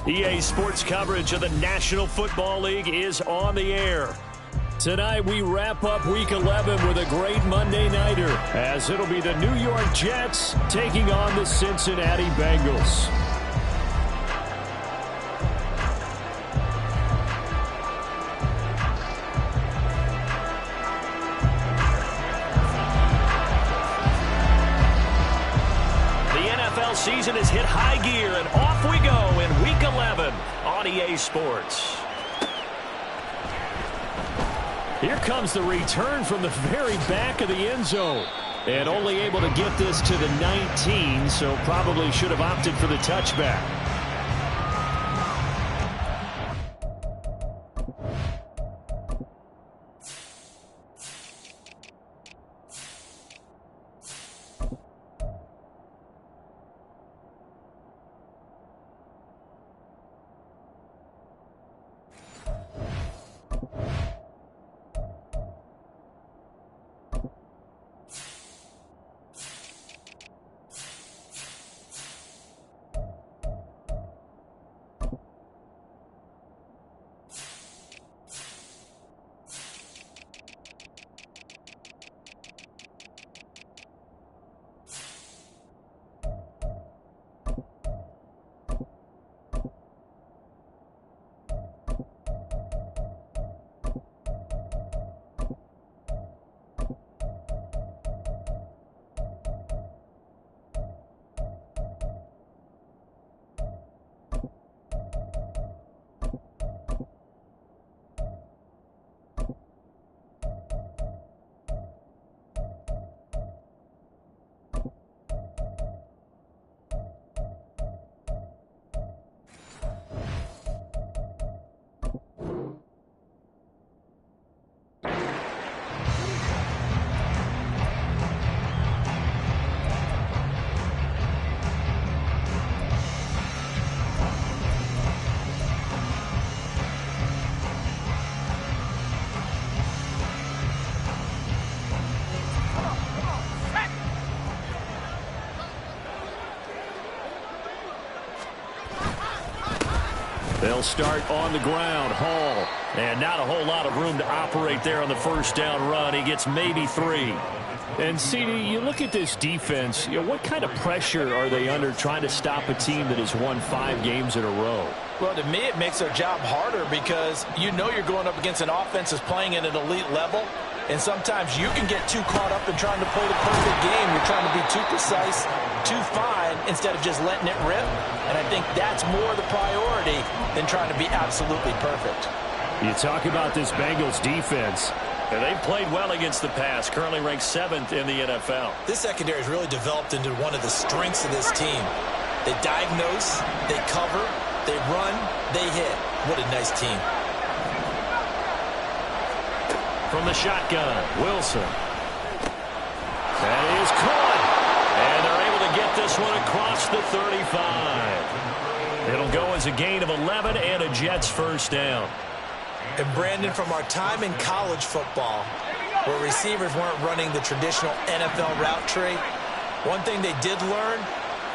EA Sports coverage of the National Football League is on the air. Tonight we wrap up Week 11 with a great Monday nighter, as it'll be the New York Jets taking on the Cincinnati Bengals. Season has hit high gear, and off we go in Week 11 on EA Sports. Here comes the return from the very back of the end zone. And only able to get this to the 19, so probably should have opted for the touchback. They'll start on the ground. Hall. And not a whole lot of room to operate there on the first down run. He gets maybe 3. And, CD, you look at this defense, what kind of pressure are they under trying to stop a team that has won 5 games in a row? Well, to me, it makes their job harder because you know you're going up against an offense that's playing at an elite level. And sometimes you can get too caught up in trying to play the perfect game. You're trying to be too precise, too fine, instead of just letting it rip. And I think that's more the priority than trying to be absolutely perfect. You talk about this Bengals defense. And they've played well against the pass, currently ranked 7th in the NFL. This secondary has really developed into one of the strengths of this team. They diagnose, they cover, they run, they hit. What a nice team. From the shotgun, Wilson. That is caught. And they're able to get this one across the 35. It'll go as a gain of 11 and a Jets first down. And Brandon, from our time in college football, where receivers weren't running the traditional NFL route tree, one thing they did learn,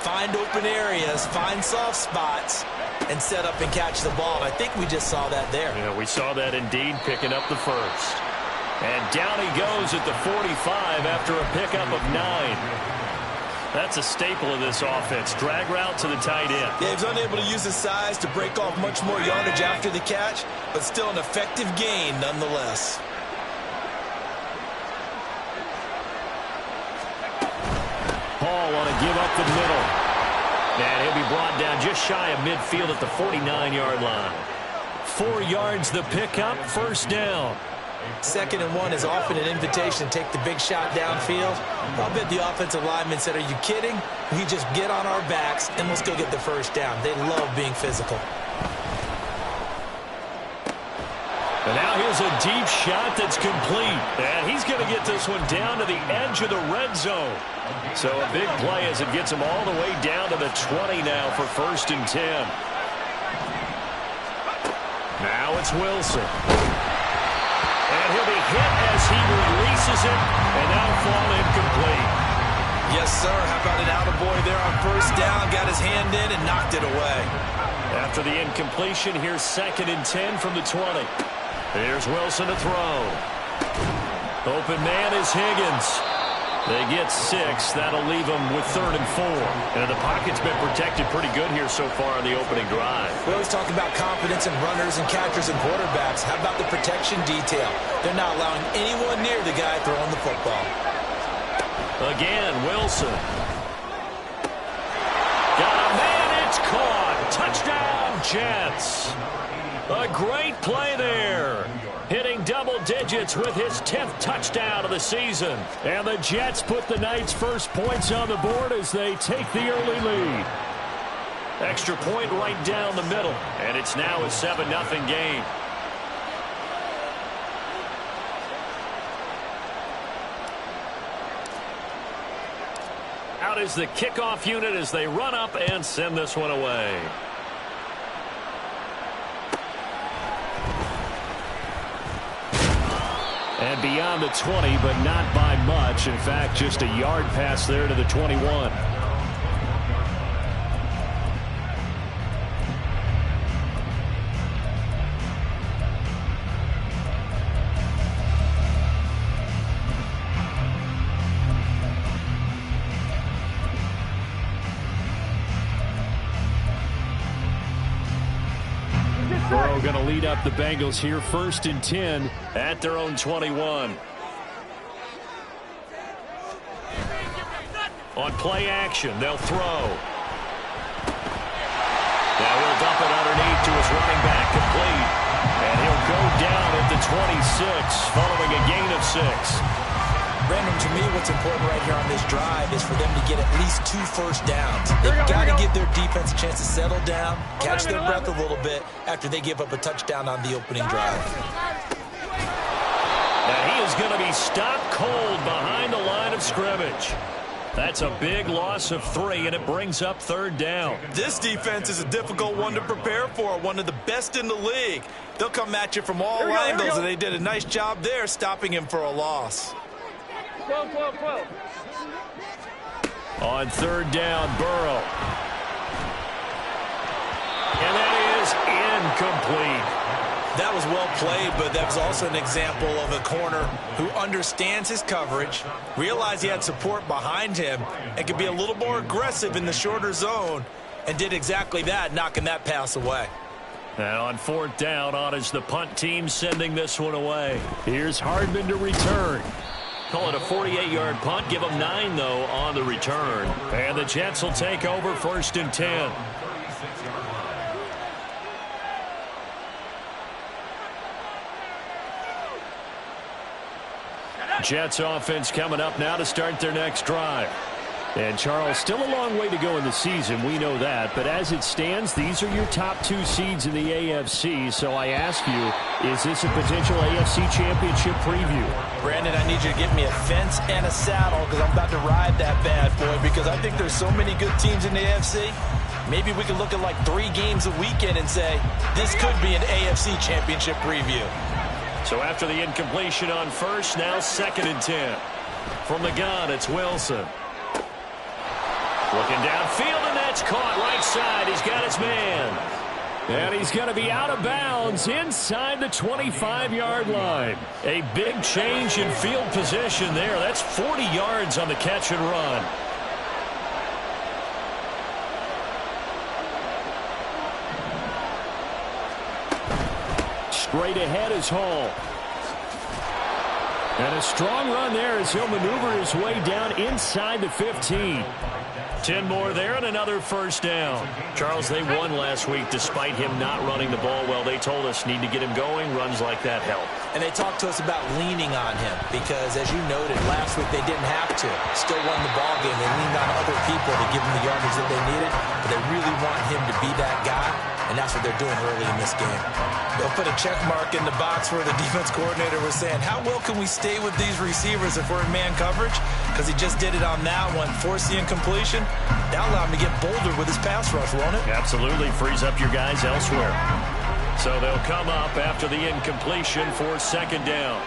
find open areas, find soft spots, and set up and catch the ball. And I think we just saw that there. Yeah, we saw that indeed, picking up the first. And down he goes at the 45 after a pickup of 9. That's a staple of this offense. Drag route to the tight end. Yeah, he's unable to use his size to break off much more yardage after the catch, but still an effective gain nonetheless. Hall on a give up the middle. And he'll be brought down just shy of midfield at the 49-yard line. 4 yards the pickup, first down. 2nd and 1 is often an invitation to take the big shot downfield. I'll bet the offensive lineman said, are you kidding? We just get on our backs and let's go get the first down. They love being physical. And now here's a deep shot that's complete. And he's going to get this one down to the edge of the red zone. So a big play as it gets him all the way down to the 20 now for 1st and 10. Now it's Wilson. And he'll be hit as he releases it, and that'll fall incomplete. Yes, sir. How about an attaboy there on first down? Got his hand in and knocked it away. After the incompletion, here's 2nd and 10 from the 20. Here's Wilson to throw. Open man is Higgins. They get 6. That'll leave them with 3rd and 4. And the pocket's been protected pretty good here so far on the opening drive. We always talk about confidence in runners and catchers and quarterbacks. How about the protection detail? They're not allowing anyone near the guy throwing the football. Again, Wilson. Got a man, it's caught. Touchdown, Jets. A great play there. Hitting double digits with his 10th touchdown of the season. And the Jets put the Knights' first points on the board as they take the early lead. Extra point right down the middle. And it's now a 7-0 game. Out is the kickoff unit as they run up and send this one away. And beyond the 20, but not by much. In fact, just a yard pass there to the 21. Burrow going to lead up the Bengals here, 1st and 10 at their own 21. On play action, they'll throw. Now he'll dump it underneath to his running back, complete. And he'll go down at the 26 following a gain of 6. Brandon, to me, what's important right here on this drive is for them to get at least 2 first downs. They've got to give their defense a chance to settle down, catch their breath a little bit after they give up a touchdown on the opening drive. And he is going to be stopped cold behind the line of scrimmage. That's a big loss of 3, and it brings up 3rd down. This defense is a difficult one to prepare for, one of the best in the league. They'll come at you from all angles, and they did a nice job there stopping him for a loss. On 3rd down, Burrow. And that is incomplete. That was well played, but that was also an example of a corner who understands his coverage, realized he had support behind him, and could be a little more aggressive in the shorter zone, and did exactly that, knocking that pass away. And on 4th down, on is the punt team sending this one away. Here's Hardman to return. Call it a 48-yard punt. Give them 9, though, on the return. And the Jets will take over 1st and 10. Jets offense coming up now to start their next drive. And, Charles, still a long way to go in the season. We know that. But as it stands, these are your top 2 seeds in the AFC. So I ask you, is this a potential AFC championship preview? Brandon, I need you to get me a fence and a saddle because I'm about to ride that bad boy because I think there's so many good teams in the AFC. Maybe we can look at like 3 games a weekend and say, this could be an AFC championship preview. So after the incompletion on 1st, now 2nd and 10. From the gun, it's Wilson. Looking downfield, and that's caught right side. He's got his man. And he's going to be out of bounds inside the 25-yard line. A big change in field position there. That's 40 yards on the catch and run. Straight ahead is Hall. And a strong run there as he'll maneuver his way down inside the 15. 10 more there and another 1st down. Charles, they won last week despite him not running the ball well. They told us need to get him going. Runs like that help. And they talked to us about leaning on him because, as you noted, last week they didn't have to. Still won the ball game. They leaned on other people to give them the yardage that they needed. But they really want him to be that guy, and that's what they're doing early in this game. They'll put a check mark in the box where the defense coordinator was saying, how well can we stay with these receivers if we're in man coverage? Because he just did it on that one, forced the incompletion. That'll allow him to get bolder with his pass rush, won't it? Absolutely. Frees up your guys elsewhere. So they'll come up after the incompletion for 2nd down.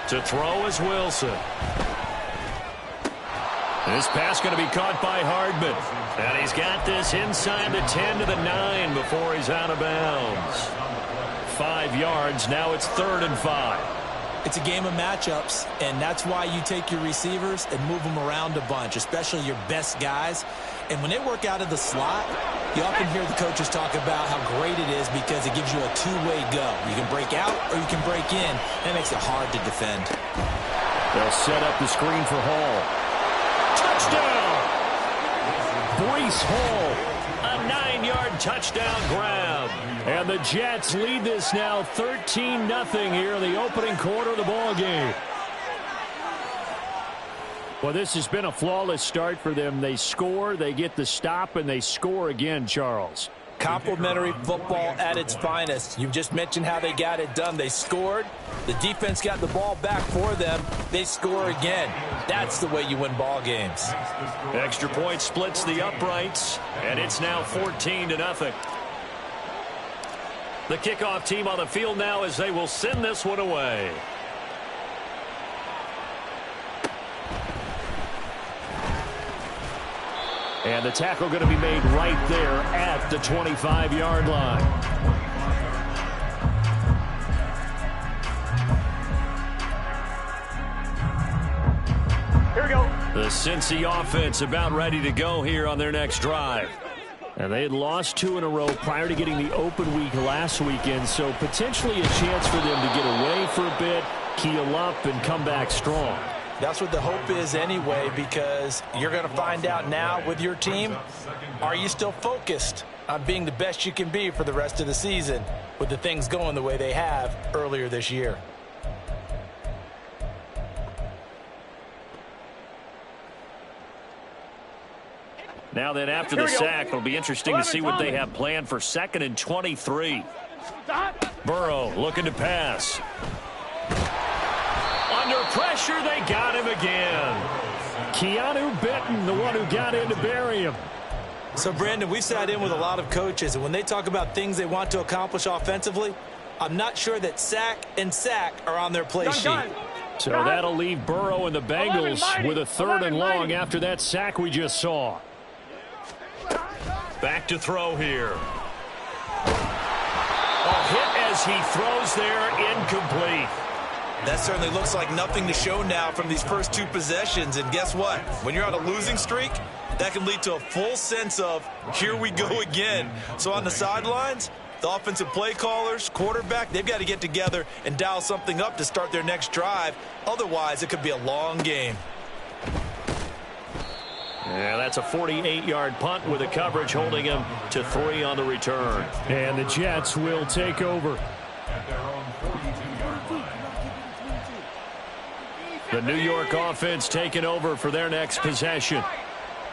To throw is Wilson. This pass going to be caught by Hardman. And he's got this inside the 10 to the 9 before he's out of bounds. 5 yards. Now it's 3rd and 5. It's a game of matchups, and that's why you take your receivers and move them around a bunch, especially your best guys. And when they work out of the slot, you often hear the coaches talk about how great it is because it gives you a two-way go. You can break out or you can break in. That makes it hard to defend. They'll set up the screen for Hall. Touchdown! Breece Hall, a 9-yard touchdown grab. And the Jets lead this now 13-0 here in the opening quarter of the ball game. Well, this has been a flawless start for them. They score, they get the stop, and they score again, Charles. Complimentary football at its finest. You've just mentioned how they got it done. They scored. The defense got the ball back for them. They score again. That's the way you win ball games. Extra point splits the uprights, and it's now 14-0. The kickoff team on the field now as they will send this one away. And the tackle going to be made right there at the 25-yard line. Here we go. The Cincy offense about ready to go here on their next drive. And they had lost 2 in a row prior to getting the open week last weekend, so potentially a chance for them to get away for a bit, keel up, and come back strong. That's what the hope is anyway, because you're going to find out now with your team, are you still focused on being the best you can be for the rest of the season with the things going the way they have earlier this year? Now then, after the sack, it'll be interesting to see what they have planned for 2nd and 23. Burrow looking to pass. Under pressure, they got him again. Keanu Benton, the one who got in to bury him. So, Brandon, we've sat in with a lot of coaches, and when they talk about things they want to accomplish offensively, I'm not sure that sack and sack are on their play sheet. So that'll leave Burrow and the Bengals with a 3rd and long after that sack we just saw. Back to throw here. A hit as he throws there, incomplete. That certainly looks like nothing to show now from these first 2 possessions. And guess what? When you're on a losing streak, that can lead to a full sense of, here we go again. So on the sidelines, the offensive play callers, quarterback, they've got to get together and dial something up to start their next drive. Otherwise, it could be a long game. Yeah, that's a 48-yard punt with the coverage holding him to 3 on the return. And the Jets will take over. The New York offense taking over for their next possession.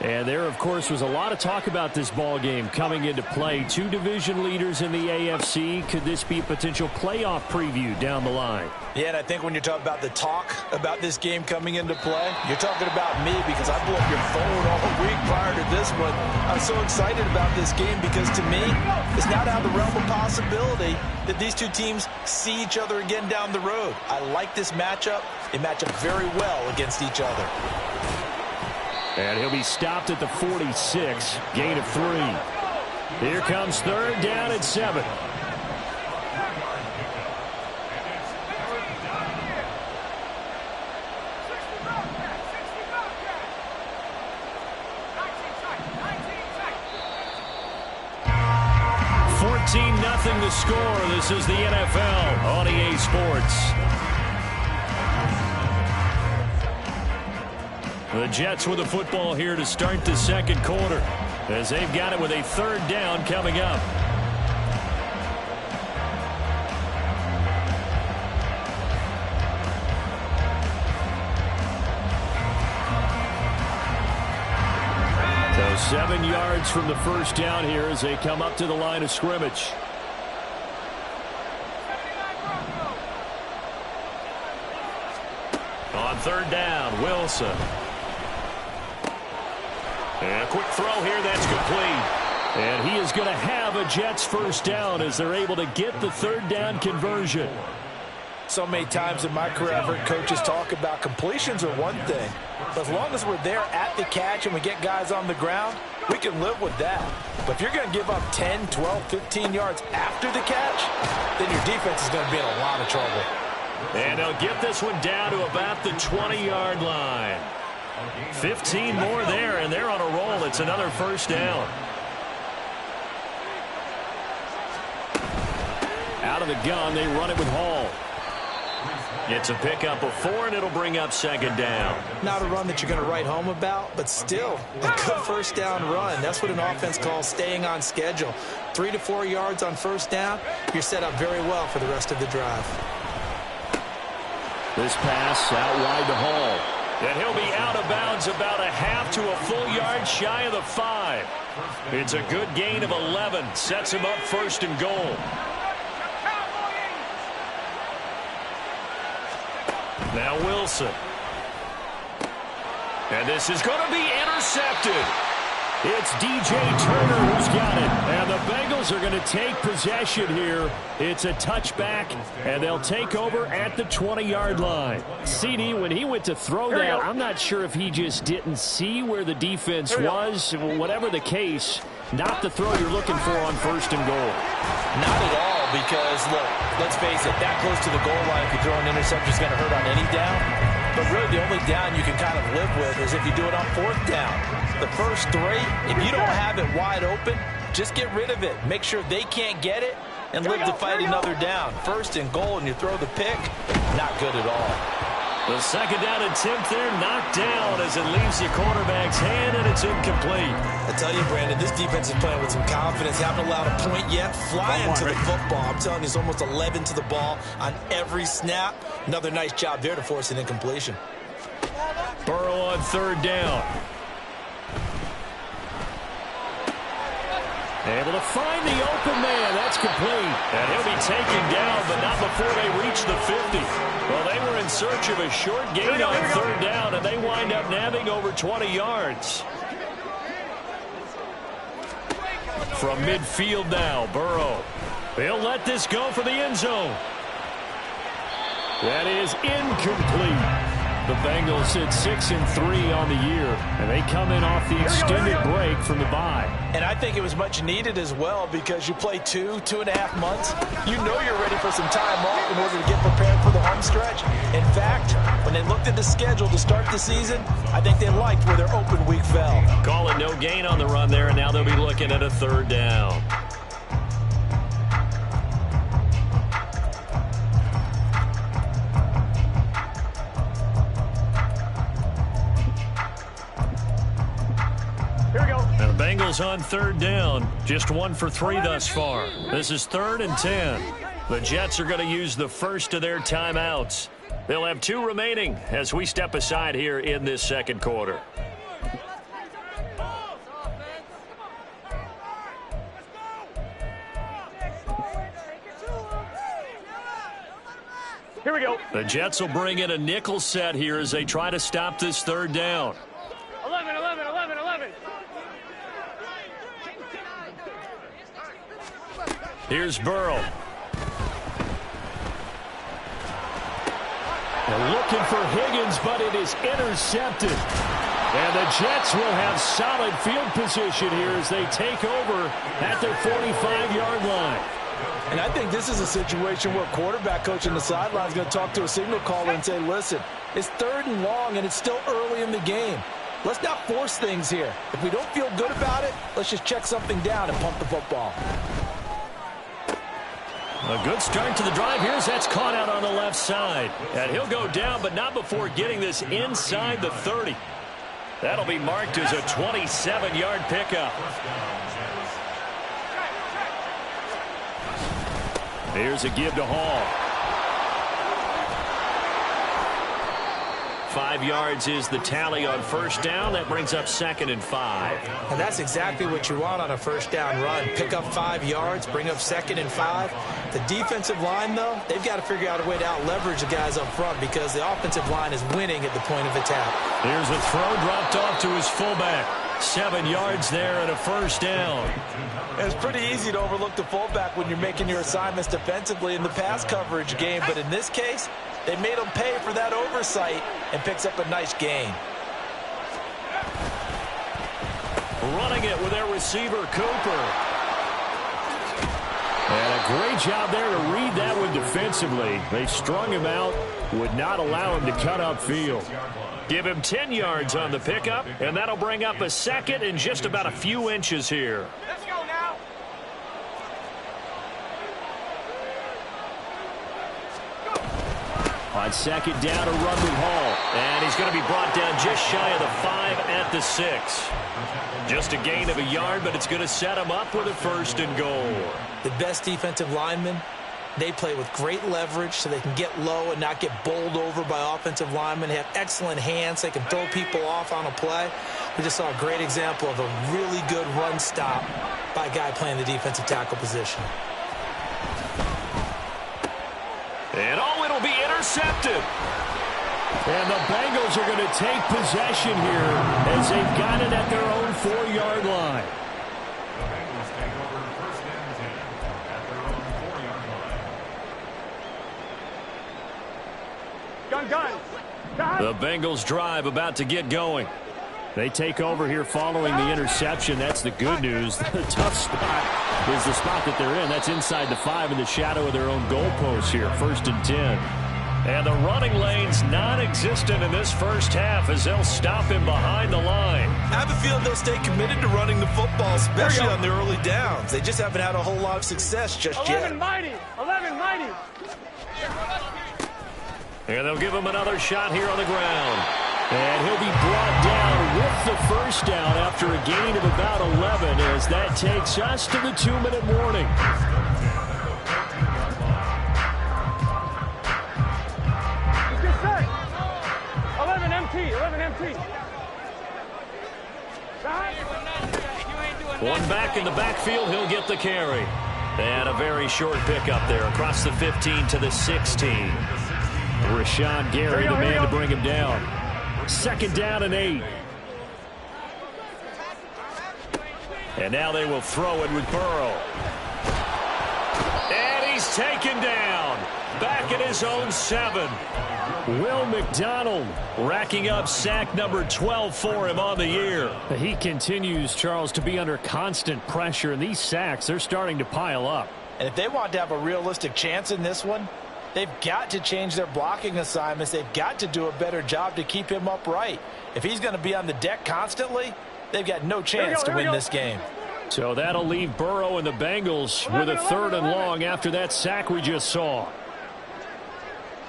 And there, of course, was a lot of talk about this ball game coming into play. 2 division leaders in the AFC. Could this be a potential playoff preview down the line? Yeah, and I think when you're talking about the talk about this game coming into play, you're talking about me because I blew up your phone all week prior to this one. I'm so excited about this game because to me, it's not out of the realm of possibility that these 2 teams see each other again down the road. I like this matchup. They match up very well against each other. And he'll be stopped at the 46, gain of 3. Here comes 3rd down at 7. Nothing to score. This is the NFL on EA Sports. The Jets with the football here to start the 2nd quarter as they've got it with a 3rd down coming up. So 7 yards from the first down here as they come up to the line of scrimmage. On 3rd down, Wilson. And a quick throw here, that's complete. And he is going to have a Jets 1st down as they're able to get the 3rd down conversion. So many times in my career, I've heard coaches talk about completions are one thing. But as long as we're there at the catch and we get guys on the ground, we can live with that. But if you're going to give up 10, 12, 15 yards after the catch, then your defense is going to be in a lot of trouble. And they'll get this one down to about the 20-yard line. 15 more there, and they're on a roll. It's another first down. Out of the gun, they run it with Hall. It's a pickup of 4, and it'll bring up second down. Not a run that you're going to write home about, but still a good first down run. That's what an offense calls staying on schedule. 3 to 4 yards on first down, you're set up very well for the rest of the drive. This pass out wide to Hall. And he'll be out of bounds about a half to a full yard shy of the 5. It's a good gain of 11. Sets him up first and goal. Now Wilson. And this is going to be intercepted. It's DJ Turner who's got it. And the Bengals are going to take possession here. It's a touchback, and they'll take over at the 20-yard line. CD, when he went to throw that, I'm not sure if he just didn't see where the defense was. Whatever the case, not the throw you're looking for on first and goal. Not at all, because, look, let's face it, that close to the goal line, if you throw an interception, is going to hurt on any down. But really, the only down you can kind of live with is if you do it on fourth down. The first 3, if you don't have it wide open, just get rid of it. Make sure they can't get it and live to fight another down. First and goal, and you throw the pick, not good at all. The second down attempt there knocked down as it leaves the quarterback's hand, and it's incomplete. I tell you, Brandon, this defense is playing with some confidence. Haven't allowed a point yet. Flying to the football. I'm telling you, it's almost 11 to the ball on every snap. Another nice job there to force an incompletion. Burrow on third down. Able to find the open man. That's complete. And he'll be taken down, but not before they reach the 50. Well, they were in search of a short gain on third down, and they wind up nabbing over 20 yards. From midfield now, Burrow. He'll let this go for the end zone. That is incomplete. The Bengals at 6-3 on the year, and they come in off the extended break from the bye. And I think it was much needed as well, because you play 2.5 months. You know you're ready for some time off in order to get prepared for the home stretch. In fact, when they looked at the schedule to start the season, I think they liked where their open week fell. Call it no gain on the run there, and now they'll be looking at a third down. Bengals on third down, just 1 for 3 thus far. This is 3rd and 10. The Jets are going to use the first of their timeouts. They'll have 2 remaining as we step aside here in this second quarter. Here we go. The Jets will bring in a nickel set here as they try to stop this third down. 11, 11, 11, 11. Here's Burrow. They're looking for Higgins, but it is intercepted. And the Jets will have solid field position here as they take over at their 45-yard line. And I think this is a situation where quarterback coach on the sideline is going to talk to a signal caller and say, listen, it's 3rd and long, and it's still early in the game. Let's not force things here. If we don't feel good about it, let's just check something down and pump the football. A good start to the drive. Here's that's caught out on the left side. And he'll go down, but not before getting this inside the 30. That'll be marked as a 27-yard pickup. Here's a give to Hall. 5 yards is the tally on first down. That brings up 2nd and 5. And that's exactly what you want on a first down run. Pick up 5 yards, bring up 2nd and 5. The defensive line, though, they've got to figure out a way to out-leverage the guys up front because the offensive line is winning at the point of attack. Here's a throw dropped off to his fullback. 7 yards there and a first down. It's pretty easy to overlook the fullback when you're making your assignments defensively in the pass coverage game, but in this case, they made him pay for that oversight and picks up a nice gain. Running it with their receiver, Cooper. And a great job there to read that one defensively. They strung him out, would not allow him to cut upfield. Give him 10 yards on the pickup, and that'll bring up a second and just about a few inches here. Let's go now. On second down, a run with Hall. And he's going to be brought down just shy of the 5 at the 6. Just a gain of a yard, but it's going to set him up with a 1st and goal. The best defensive linemen, they play with great leverage so they can get low and not get bowled over by offensive linemen. They have excellent hands. They can throw people off on a play. We just saw a great example of a really good run stop by a guy playing the defensive tackle position. And it'll be intercepted. And the Bengals are going to take possession here as they've got it at their own 4-yard line. The Bengals drive about to get going. They take over here following the interception. That's the good news. The tough spot is the spot that they're in. That's inside the 5 in the shadow of their own goalpost here. 1st and 10. And the running lane's non-existent in this first half as they'll stop him behind the line. I have a feeling they'll stay committed to running the football, especially on the early downs. They just haven't had a whole lot of success just 11 yet. mighty. 11 mighty. And they'll give him another shot here on the ground. And he'll be brought down with the first down after a gain of about 11 as that takes us to the 2-minute warning. Get set. 11 MT. 11 MT. One back in the backfield, he'll get the carry. And a very short pickup there across the 15 to the 16. Rashawn Gary, the man to bring him down. 2nd down and 8. And now they will throw it with Burrow. And he's taken down. Back at his own 7. Will McDonald racking up sack number 12 for him on the year. He continues, Charles, to be under constant pressure, and these sacks, they're starting to pile up. And if they want to have a realistic chance in this one, they've got to change their blocking assignments. They've got to do a better job to keep him upright. If he's going to be on the deck constantly, they've got no chance to win this game. So that'll leave Burrow and the Bengals with a 3rd and long after that sack we just saw.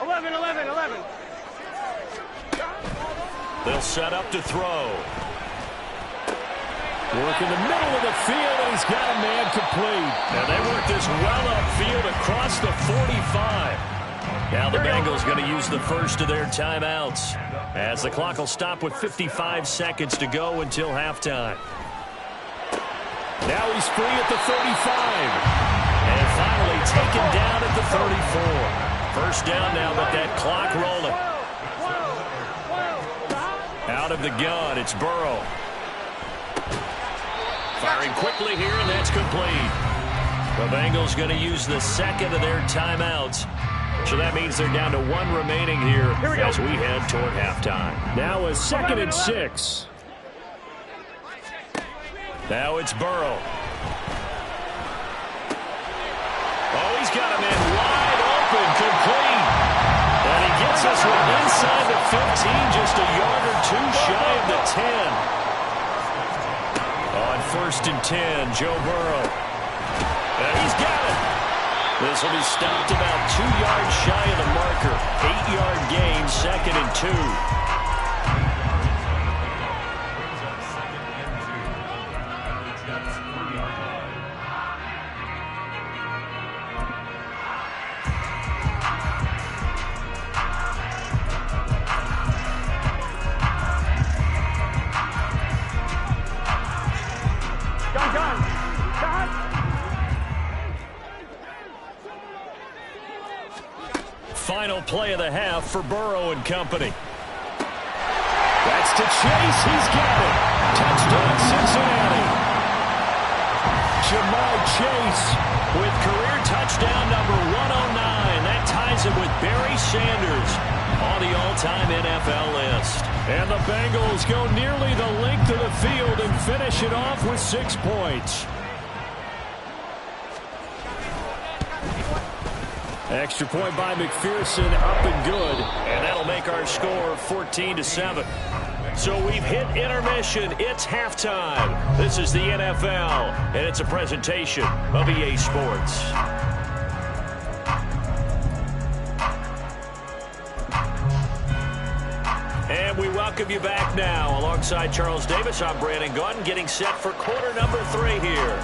11. They'll set up to throw. Work in the middle of the field, and he's got a man complete. And they work this well upfield across the 45. Now the Bengals going to use the first of their timeouts as the clock will stop with 55 seconds to go until halftime. Now he's free at the 35. And finally taken down at the 34. First down now, but that clock rolling. Out of the gun, it's Burrow. Firing quickly here, and that's complete. The Bengals going to use the 2nd of their timeouts. So that means they're down to 1 remaining here as we head toward halftime. Now a 2nd and 6. Now it's Burrow. Oh, he's got a man wide open, complete. And he gets us one inside the 15, just a yard or 2 shy of the 10. On 1st and 10, Joe Burrow. And he's got it. This will be stopped about 2 yards shy of the marker. 8-yard gain, 2nd and 2. Final play of the half for Burrow and company. That Gets to Chase. He's got it. Touchdown, Cincinnati. Jamar Chase with career touchdown number 109. That ties him with Barry Sanders on the all-time NFL list. And the Bengals go nearly the length of the field and finish it off with 6 points. Extra point by McPherson, up and good. And that'll make our score 14-7. So we've hit intermission. It's halftime. This is the NFL, and it's a presentation of EA Sports. And we welcome you back now. Alongside Charles Davis, I'm Brandon Gaudin, getting set for quarter number 3 here.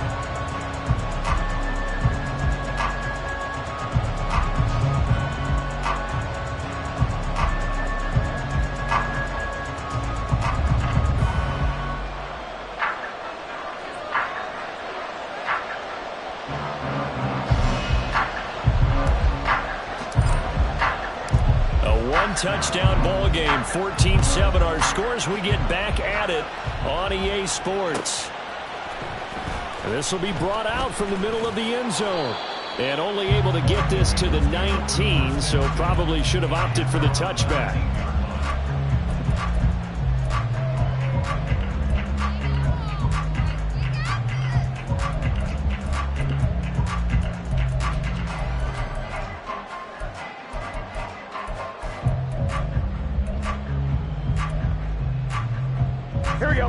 Touchdown ball game, 14-7 our scores. We get back at it on EA Sports. And this will be brought out from the middle of the end zone. And only able to get this to the 19, so probably should have opted for the touchback.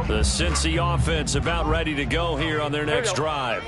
The Cincy offense about ready to go here on their next drive.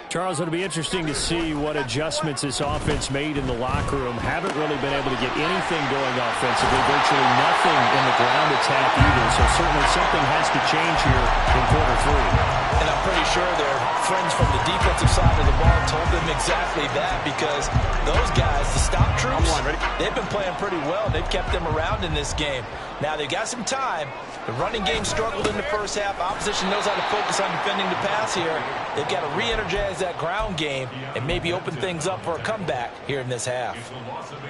Charles, it'll be interesting to see what adjustments this offense made in the locker room. Haven't really been able to get anything going offensively, virtually nothing in the ground attack either. So certainly something has to change here in quarter 3. And I'm pretty sure their friends from the defensive side of the ball told them exactly that, because those guys, the stop troops, they've been playing pretty well. They've kept them around in this game. Now they've got some time. The running game struggled in the first half. Opposition knows how to focus on defending the pass here. They've got to re-energize that ground game and maybe open things up for a comeback here in this half.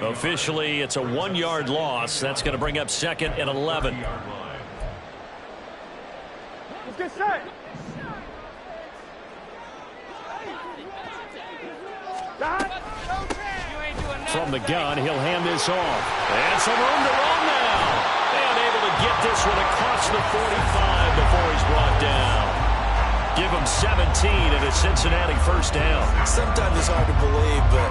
Officially, it's a 1-yard loss. That's going to bring up 2nd and 11. Let's get set. From the gun, he'll hand this off. And some room to run now. And able to get this one across the 45 before he's brought down. Give him 17 and a Cincinnati first down. Sometimes it's hard to believe, but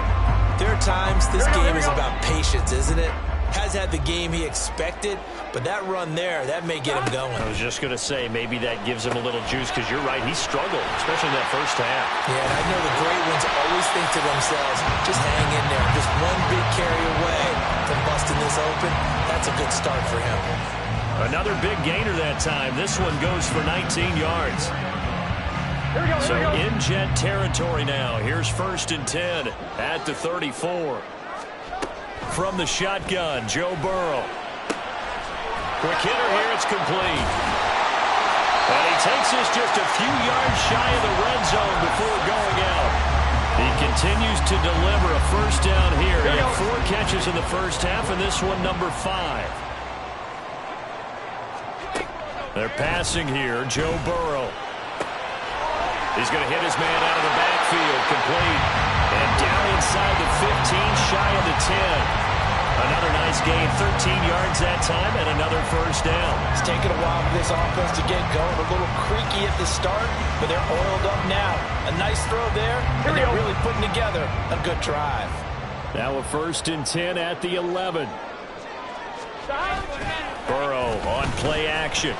there are times this game is about patience, isn't it? Has had the game he expected, but that run there, that may get him going. I was just going to say, maybe that gives him a little juice, because you're right, he struggled, especially in that first half. Yeah, and I know the great ones always think to themselves, just hang in there, just one big carry away from busting this open. That's a good start for him. Another big gainer that time. This one goes for 19 yards. So in jet territory now. Here's 1st and 10 at the 34. From the shotgun, Joe Burrow. Quick hitter here, it's complete. And he takes this just a few yards shy of the red zone before going out. He continues to deliver a first down here. He had 4 catches in the first half, and this one number 5. They're passing here, Joe Burrow. He's going to hit his man out of the backfield, complete. And down inside the 15, shy of the 10. Another nice gain, 13 yards that time, and another first down. It's taken a while for this offense to get going. A little creaky at the start, but they're oiled up now. A nice throw there, and they're really putting together a good drive. Now a 1st and 10 at the 11. Burrow on play action.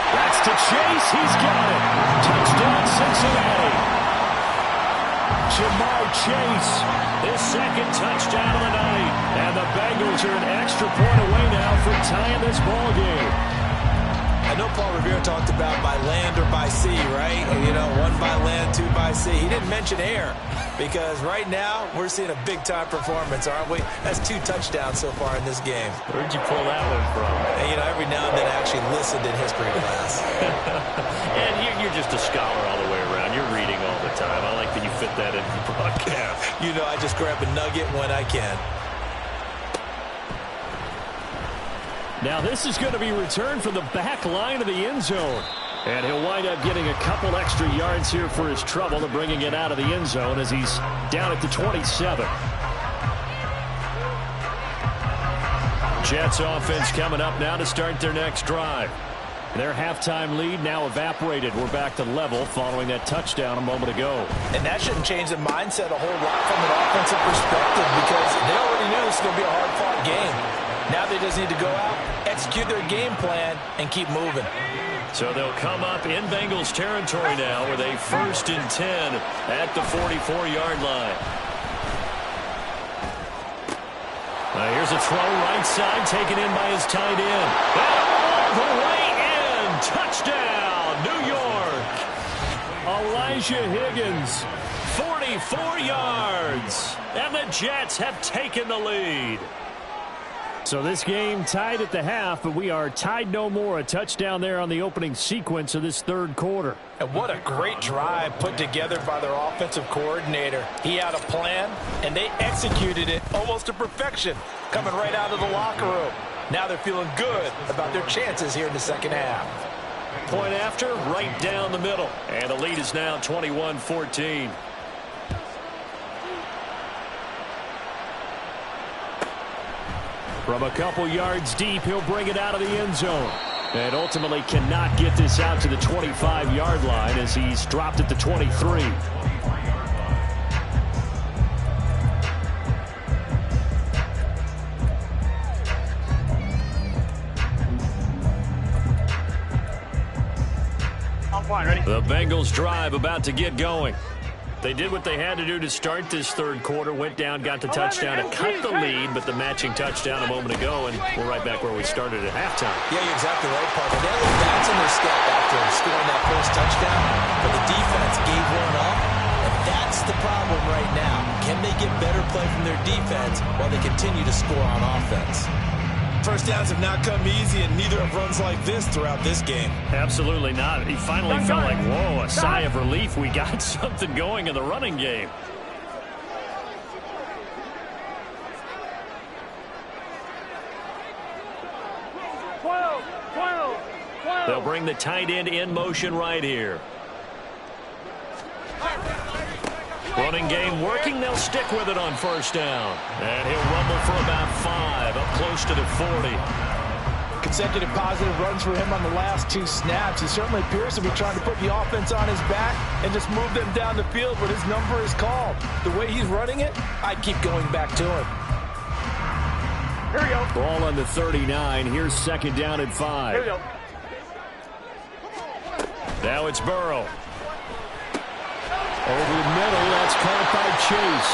That's to Chase. He's got it. Touchdown, Cincinnati. Jamar Chase, his 2nd touchdown of the night. And the Bengals are an extra point away now from tying this ball game. I know Paul Revere talked about by land or by sea, right? And, you know, 1 by land, 2 by sea. He didn't mention air, because right now we're seeing a big-time performance, aren't we? That's 2 touchdowns so far in this game. Where'd you pull that one from? And, you know, every now and then I actually listened in history class. And you're just a scholar all the way around. You're reading all the time. I like that you fit that into the broadcast. You know, I just grab a nugget when I can. Now this is going to be returned from the back line of the end zone. And he'll wind up getting a couple extra yards here for his trouble and bringing it out of the end zone as he's down at the 27. Jets offense coming up now to start their next drive. Their halftime lead now evaporated. We're back to level following that touchdown a moment ago. And that shouldn't change the mindset a whole lot from an offensive perspective because they already knew this was going to be a hard-fought game. Now they just need to go out, execute their game plan, and keep moving. So they'll come up in Bengals territory now with a 1st and 10 at the 44-yard line. Here's a throw right side taken in by his tight end. All the way in. Touchdown, New York. Elijah Higgins, 44 yards. And the Jets have taken the lead. So this game tied at the half, but we are tied no more. A touchdown there on the opening sequence of this third quarter. And what a great drive put together by their offensive coordinator. He had a plan, and they executed it almost to perfection, coming right out of the locker room. Now they're feeling good about their chances here in the second half. Point after, right down the middle. And the lead is now 21-14. From a couple yards deep, he'll bring it out of the end zone. And ultimately cannot get this out to the 25-yard line as he's dropped at the 23. I'm fine, ready? The Bengals drive about to get going. They did what they had to do to start this third quarter, went down, got the touchdown to cut the lead, but the matching touchdown a moment ago, and we're right back where we started at halftime. Yeah, you're exactly right, Parker. They had a little bounce in their step after scoring that first touchdown, but the defense gave one up, and that's the problem right now. Can they get better play from their defense while they continue to score on offense? First downs have not come easy, and neither have runs like this throughout this game. Absolutely not. He finally felt like, whoa, a sigh of relief. We got something going in the running game. They'll bring the tight end in motion right here. Running game working. They'll stick with it on first down. And he'll rumble for about 5, up close to the 40. Consecutive positive runs for him on the last 2 snaps. He certainly appears to be trying to put the offense on his back and just move them down the field, but his number is called. The way he's running it, I'd keep going back to him. Here we go. Ball on the 39. Here's second down and 5. Here we go. Now it's Burrow. Over the middle, that's caught by Chase.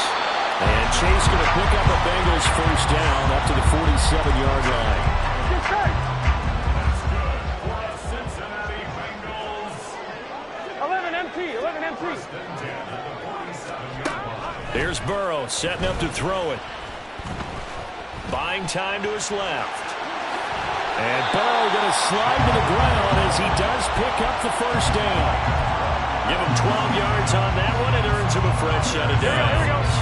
And Chase going to pick up a Bengals first down up to the 47-yard line. Get set. 11 empty, 11 empty. Here's Burrow setting up to throw it. Buying time to his left. And Burrow going to slide to the ground as he does pick up the first down. Give him 12 yards on that one. It earns him a fresh set of downs.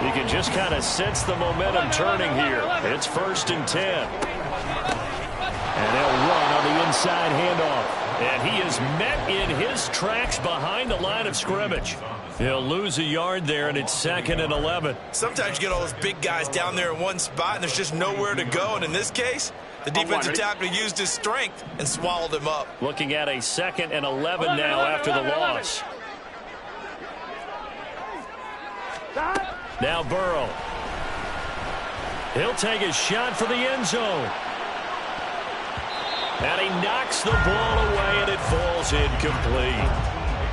You can just kind of sense the momentum turning here. It's 1st and 10. And they'll run on the inside handoff. And he is met in his tracks behind the line of scrimmage. He'll lose a yard there, and it's 2nd and 11. Sometimes you get all those big guys down there in one spot, and there's just nowhere to go. And in this case, the defensive tackle used his strength and swallowed him up. Looking at a 2nd and 11 now after the loss. Now Burrow. He'll take a shot for the end zone. And he knocks the ball away, and it falls incomplete.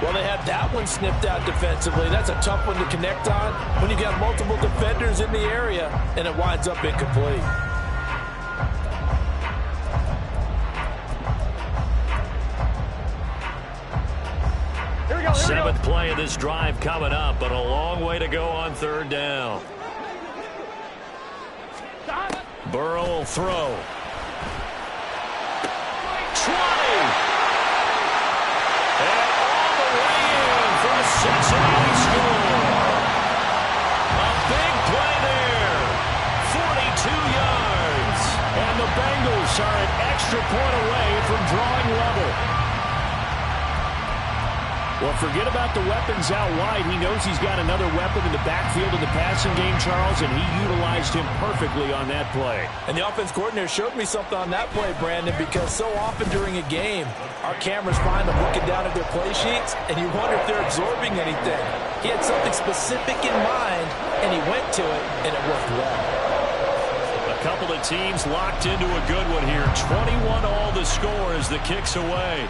Well, they had that one snipped out defensively. That's a tough one to connect on when you've got multiple defenders in the area, and it winds up incomplete. Seventh play of this drive coming up, but a long way to go on third down. Burrow will throw. 20! And all the way in for a Cincinnati score. A big play there. 42 yards. And the Bengals extra point away from drawing level. Well, forget about the weapons out wide. He knows he's got another weapon in the backfield of the passing game, Charles, and he utilized him perfectly on that play. And the offense coordinator showed me something on that play, Brandon, because so often during a game, our cameras find them looking down at their play sheets, and you wonder if they're absorbing anything. He had something specific in mind, and he went to it, and it worked well. A couple of teams locked into a good one here. 21-all the score as the kick's away.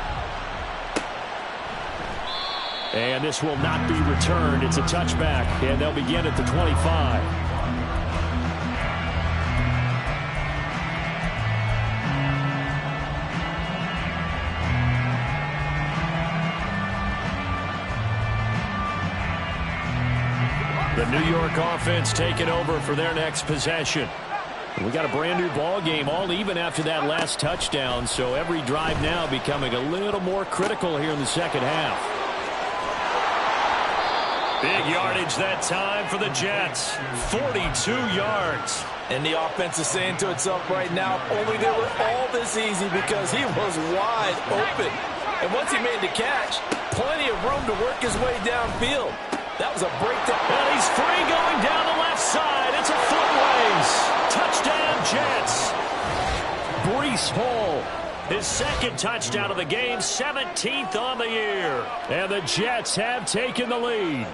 And this will not be returned. It's a touchback, and they'll begin at the 25. The New York offense taking over for their next possession. We got a brand new ball game, all even after that last touchdown, so every drive now becoming a little more critical here in the second half. Big yardage that time for the Jets. 42 yards. And the offense is saying to itself right now, only they were all this easy because he was wide open. And once he made the catch, plenty of room to work his way downfield. That was a breakdown. And he's free going down the left side. It's a foot race. Touchdown, Jets. Breece Hall. His second touchdown of the game, 17th on the year. And the Jets have taken the lead.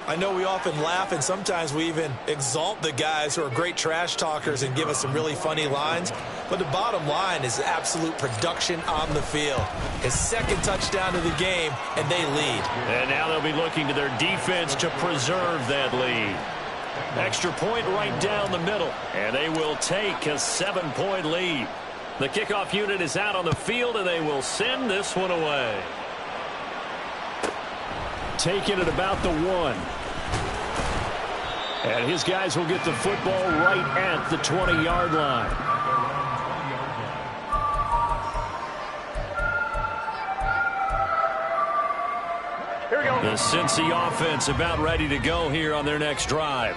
I know we often laugh and sometimes we even exalt the guys who are great trash talkers and give us some really funny lines. But the bottom line is absolute production on the field. His second touchdown of the game, and they lead. And now they'll be looking to their defense to preserve that lead. Extra point right down the middle, and they will take a 7-point lead. The kickoff unit is out on the field, and they will send this one away. Taking it about the 1. And his guys will get the football right at the 20-yard line. Here we go. The Cincy offense about ready to go here on their next drive.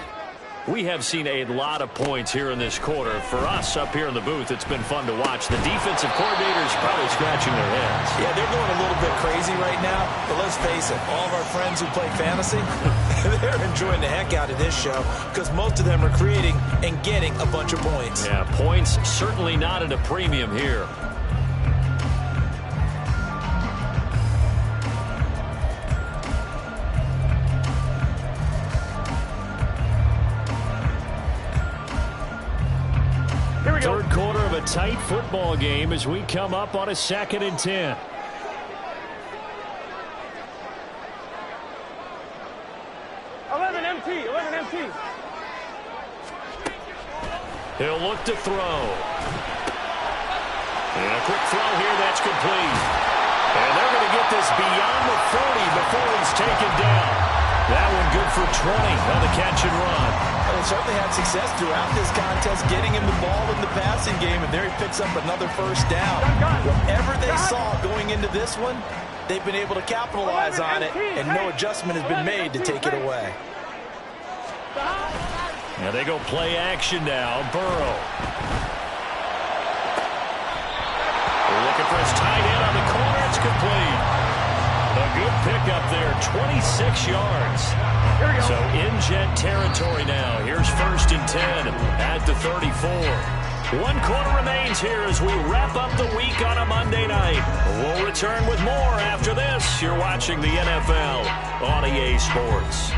We have seen a lot of points here in this quarter. For us up here in the booth, it's been fun to watch. The defensive coordinators probably scratching their heads. Yeah, they're going a little bit crazy right now. But let's face it, all of our friends who play fantasy, they're enjoying the heck out of this show because most of them are creating and getting a bunch of points. Yeah, points certainly not at a premium here. Third quarter of a tight football game as we come up on a 2nd and 10. He'll look to throw. And a quick throw here that's complete. And they're going to get this beyond the 40 before he's taken down. That one good for 20 on the catch and run. Well, he certainly had success throughout this contest, getting him the ball in the passing game, and there he picks up another first down. Whatever they saw going into this one, they've been able to capitalize on it, and no adjustment has been made to take it away. Now they go play action now. Burrow. They're looking for his tight end on the corner. It's complete. A good pickup there, 26 yards. So in Jet territory now. Here's 1st and 10 at the 34. 1 quarter remains here as we wrap up the week on a Monday night. We'll return with more after this. You're watching the NFL on EA Sports.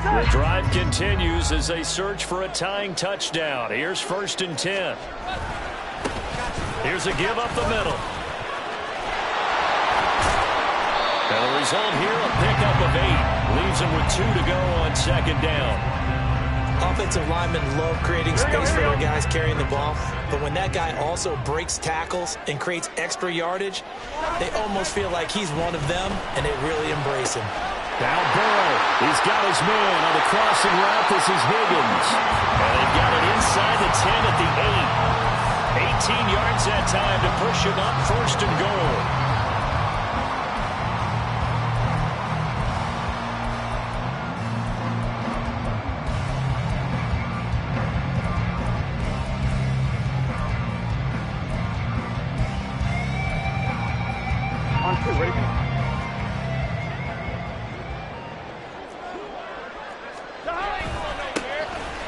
The drive continues as they search for a tying touchdown. Here's 1st and 10. Here's a give up the middle. And the result here, a pickup of 8. Leaves them with 2 to go on 2nd down. Offensive linemen love creating space for their guys carrying the ball, but when that guy also breaks tackles and creates extra yardage, they almost feel like he's one of them, and they really embrace him. Now Burrow, he's got his man on the crossing route. This is Higgins. And they've got it inside the 10 at the 8. 18 yards that time to push him up 1st and goal.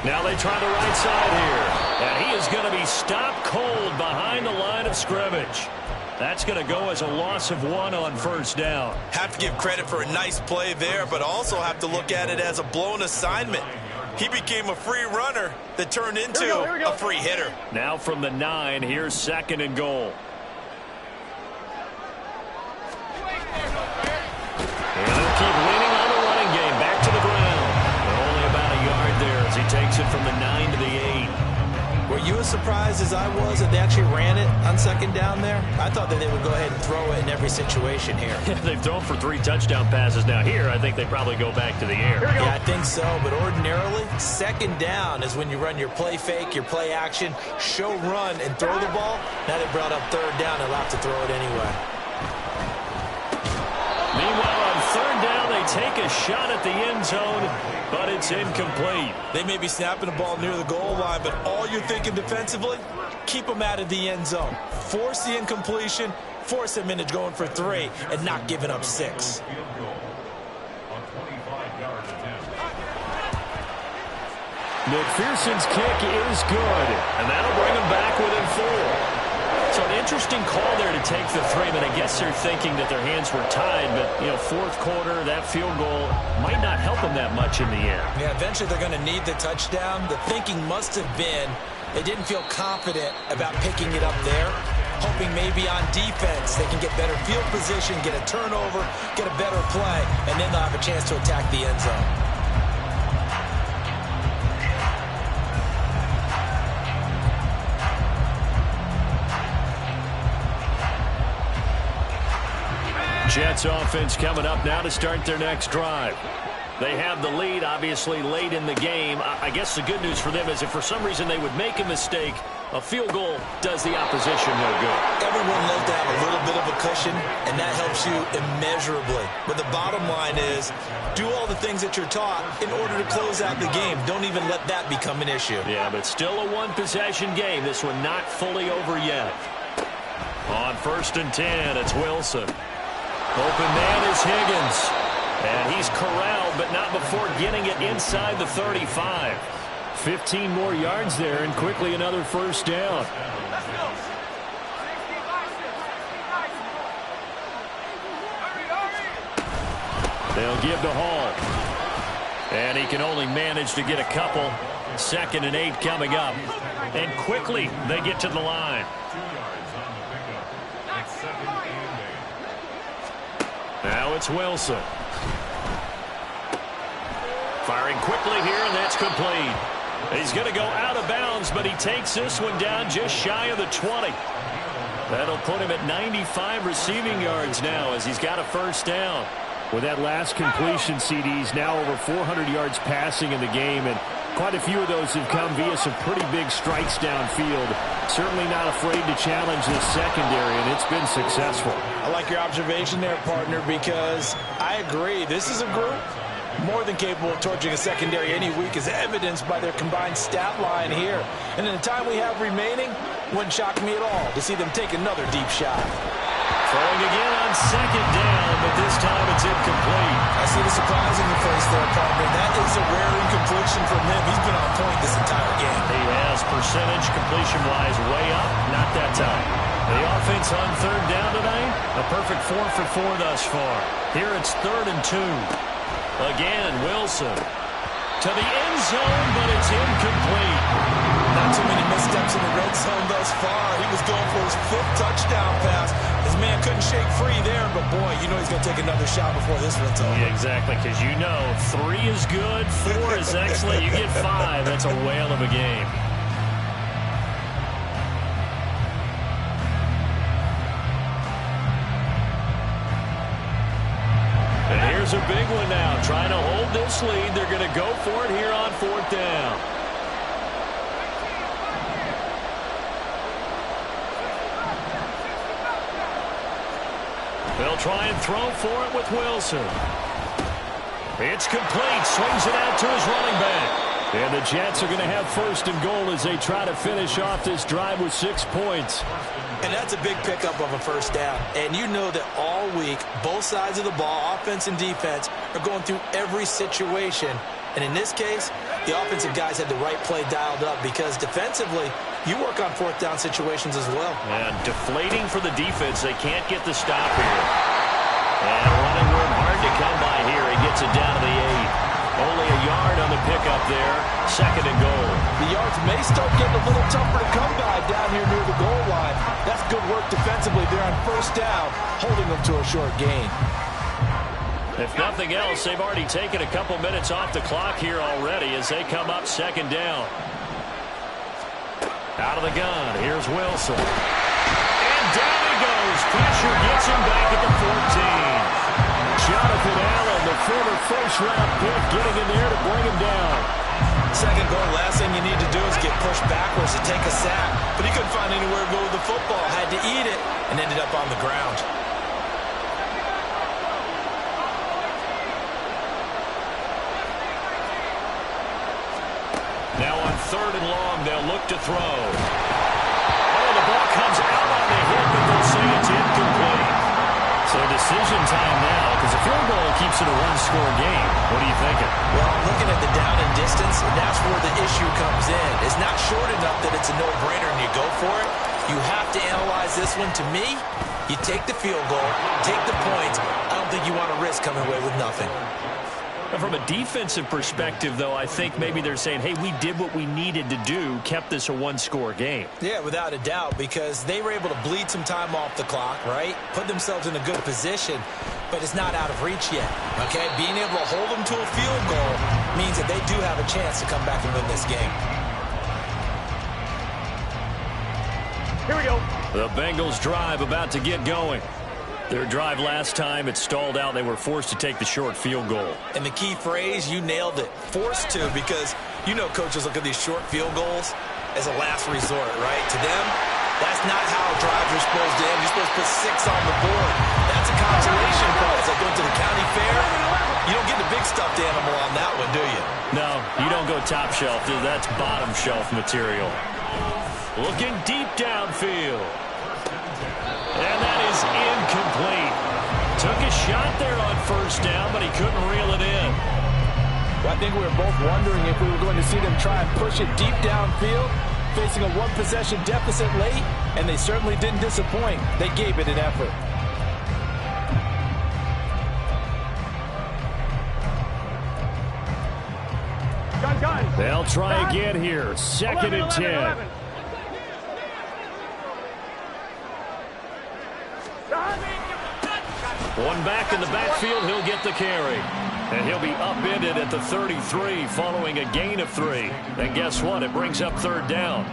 Now they try the right side here. And he is going to be stopped cold behind the line of scrimmage. That's going to go as a loss of 1 on first down. Have to give credit for a nice play there, but also have to look at it as a blown assignment. He became a free runner that turned into a free hitter. Now from the 9, here's 2nd and goal. And they'll keep leaning on the running game. Back to the ground. But only about a yard there as he takes it from the 9 to the 8. Were you as surprised as I was that they actually ran it on 2nd down there? I thought that they would go ahead and throw it in every situation here. They've thrown for 3 touchdown passes now. Here, I think they probably go back to the air. Yeah, I think so, but ordinarily, 2nd down is when you run your play fake, your play action, show run, and throw the ball. Now they brought up 3rd down and allowed to throw it anyway. Meanwhile, on 3rd down, they take a shot at the end zone, but it's incomplete. They may be snapping the ball near the goal line, but all you're thinking defensively, keep them out of the end zone. Force the incompletion, force them into going for 3, and not giving up 6. McPherson's kick is good, and that'll bring them back within 4. So an interesting call there to take the 3, but I guess they're thinking that their hands were tied, but, 4th quarter, that field goal might not help them that much in the end. Yeah, eventually they're going to need the touchdown. The thinking must have been they didn't feel confident about picking it up there, hoping maybe on defense they can get better field position, get a turnover, get a better play, and then they'll have a chance to attack the end zone. Jets offense coming up now to start their next drive. They have the lead, obviously, late in the game. I guess the good news for them is if for some reason they would make a mistake, a field goal does the opposition no good. Everyone loves to have a little bit of a cushion, and that helps you immeasurably. But the bottom line is, do all the things that you're taught in order to close out the game. Don't even let that become an issue. Yeah, but still a one-possession game. This one not fully over yet. On 1st and 10, it's Wilson. Open man is Higgins. And he's corralled, but not before getting it inside the 35. 15 more yards there, and quickly another first down. They'll give to Hall. And he can only manage to get a couple. 2nd and 8 coming up. And quickly they get to the line. Now it's Wilson. Firing quickly here, and that's complete. He's going to go out of bounds, but he takes this one down just shy of the 20. That'll put him at 95 receiving yards now as he's got a first down. With that last completion, CD's now over 400 yards passing in the game, and quite a few of those have come via some pretty big strikes downfield. Certainly not afraid to challenge this secondary, and it's been successful. I like your observation there, partner, because I agree. This is a group more than capable of torching a secondary any week, as evidenced by their combined stat line here. And in the time we have remaining, wouldn't shock me at all to see them take another deep shot. Throwing again on 2nd down, but this time it's incomplete. I see the surprise in your face there, partner. That is a rare incompletion from him. He's been on point this entire game. He has percentage completion-wise way up, not that time. The offense on 3rd down tonight, a perfect 4 for 4 thus far. Here it's 3rd and 2. Again, Wilson to the end zone, but it's incomplete. Not too many missteps in the red zone thus far. He was going for his 5th touchdown pass. His man couldn't shake free there, but boy, you know he's going to take another shot before this one's over. Yeah, exactly, because you know 3 is good, 4 is excellent. You get 5, that's a whale of a game. And here's a big one now. Trying to hold this lead. They're going to go for it here on 4th down. They'll try and throw for it with Wilson. It's complete. Swings it out to his running back. And the Jets are going to have 1st and goal as they try to finish off this drive with 6 points. And that's a big pickup of a first down. And you know that all week, both sides of the ball, offense and defense, are going through every situation. And in this case, the offensive guys had the right play dialed up because defensively, you work on fourth down situations as well. And deflating for the defense. They can't get the stop here. And running room hard to come by here. He gets it down to the 8. Only a yard on the pickup there. 2nd and goal. The yards may start getting a little tougher to come by down here near the goal line. That's good work defensively there on first down, holding them to a short gain. If nothing else, they've already taken a couple minutes off the clock here already as they come up 2nd down. Out of the gun, here's Wilson. And down he goes. Pressure gets him back at the 14. Jonathan Allen, the former first-round pick, getting in there to bring him down. 2nd goal, last thing you need to do is get pushed backwards to take a sack. But he couldn't find anywhere to go with the football, had to eat it, and ended up on the ground. Now on 3rd and long, they'll look to throw. Oh, the ball comes out on the hit, but they'll say it's incomplete. So decision time now, because a field goal keeps it a one-score game. What are you thinking? Well, I'm looking at the down and distance, and that's where the issue comes in. It's not short enough that it's a no-brainer and you go for it. You have to analyze this one. To me, you take the field goal, take the points. I don't think you want to risk coming away with nothing. From a defensive perspective, though, I think maybe they're saying, hey, we did what we needed to do, kept this a one-score game. Yeah, without a doubt, because they were able to bleed some time off the clock, right? Put themselves in a good position, but it's not out of reach yet, okay? Being able to hold them to a field goal means that they do have a chance to come back and win this game. Here we go. The Bengals drive about to get going. Their drive last time, it stalled out. They were forced to take the short field goal. And the key phrase, you nailed it. Forced to, because you know coaches look at these short field goals as a last resort, right? To them, that's not how drives are supposed to end. You're supposed to put 6 on the board. That's a consolation prize. Like going to the county fair, you don't get the big stuffed animal on that one, do you? No, you don't go top shelf. That's bottom shelf material. Looking deep downfield. And that is incomplete. Took a shot there on first down, but he couldn't reel it in. Well, I think we were both wondering if we were going to see them try and push it deep downfield, facing a one-possession deficit late, and they certainly didn't disappoint. They gave it an effort. Gun. They'll try again here. 2nd and 10. 11. One back in the backfield, he'll get the carry. And he'll be upended at the 33 following a gain of 3. And guess what? It brings up 3rd down.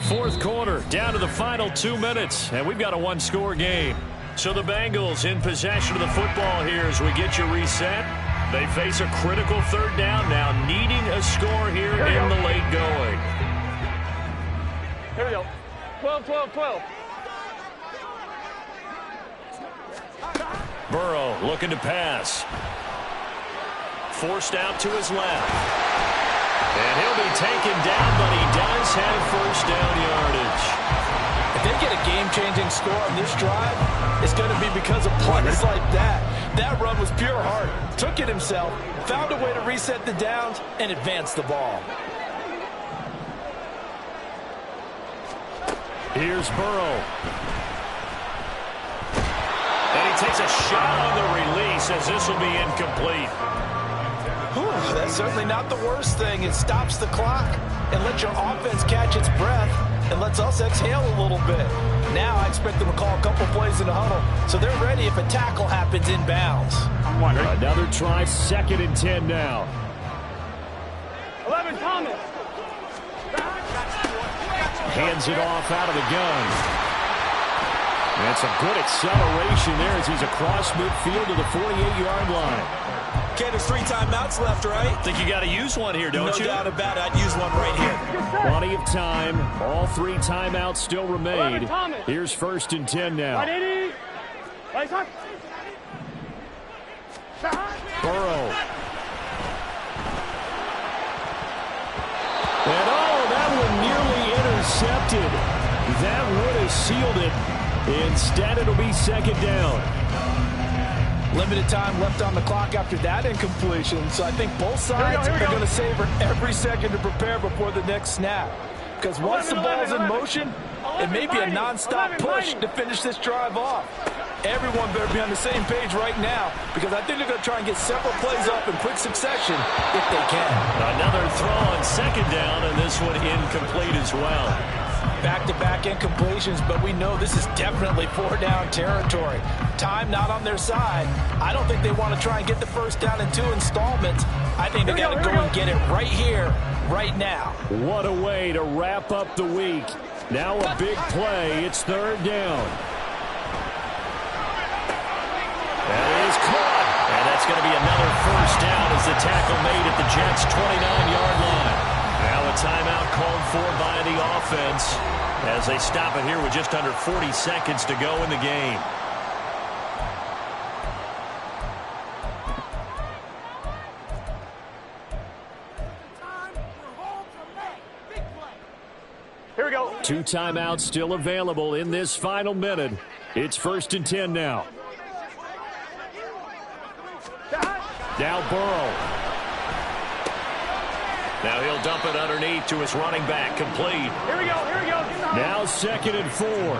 4th quarter, down to the final 2 minutes. And we've got a one-score game. So the Bengals in possession of the football here as we get you reset. They face a critical 3rd down now, needing a score here in the late going. Here we go. 12. Burrow looking to pass. Forced out to his left. And he'll be taken down, but he does have first down yardage. If they get a game-changing score on this drive, it's going to be because of plays like that. That run was pure heart. Took it himself, found a way to reset the downs, and advance the ball. Here's Burrow. And he takes a shot on the release as this will be incomplete. Whew, that's certainly not the worst thing. It stops the clock and lets your offense catch its breath and lets us exhale a little bit. Now I expect them to call a couple plays in the huddle so they're ready if a tackle happens inbounds. Another try, 2nd and 10 now. 11, Thomas. Hands it off out of the gun. And some good acceleration there as he's across midfield to the 48-yard line. Okay, there's 3 timeouts left, right? Think you got to use one here, don't you? No doubt about it. I'd use one right here. Plenty of time. All 3 timeouts still remain. Here's 1st and 10 now. Burrow. And that one nearly intercepted. That sealed it. Instead, it'll be second down. Limited time left on the clock after that incompletion, so I think both sides are going to savor every second to prepare before the next snap. Because once the ball's in motion, it may be a non-stop push to finish this drive off. Everyone better be on the same page right now, because I think they're going to try and get several plays up in quick succession if they can. Another throw on second down, and this one incomplete as well. Back-to-back incompletions, but we know this is definitely four-down territory. Time not on their side. I don't think they want to try and get the first down in 2 installments. I think they got to go and get it right here, right now. What a way to wrap up the week. Now a big play. It's third down. That is caught. And that's going to be another first down as the tackle made at the Jets' 29-yard line. Now a timeout called for by the offense as they stop it here with just under 40 seconds to go in the game. Here we go. 2 timeouts still available in this final minute. It's 1st and 10 now. Now Burrow. Now he'll dump it underneath to his running back, complete. Here we go, here we go. Now 2nd and 4. 12.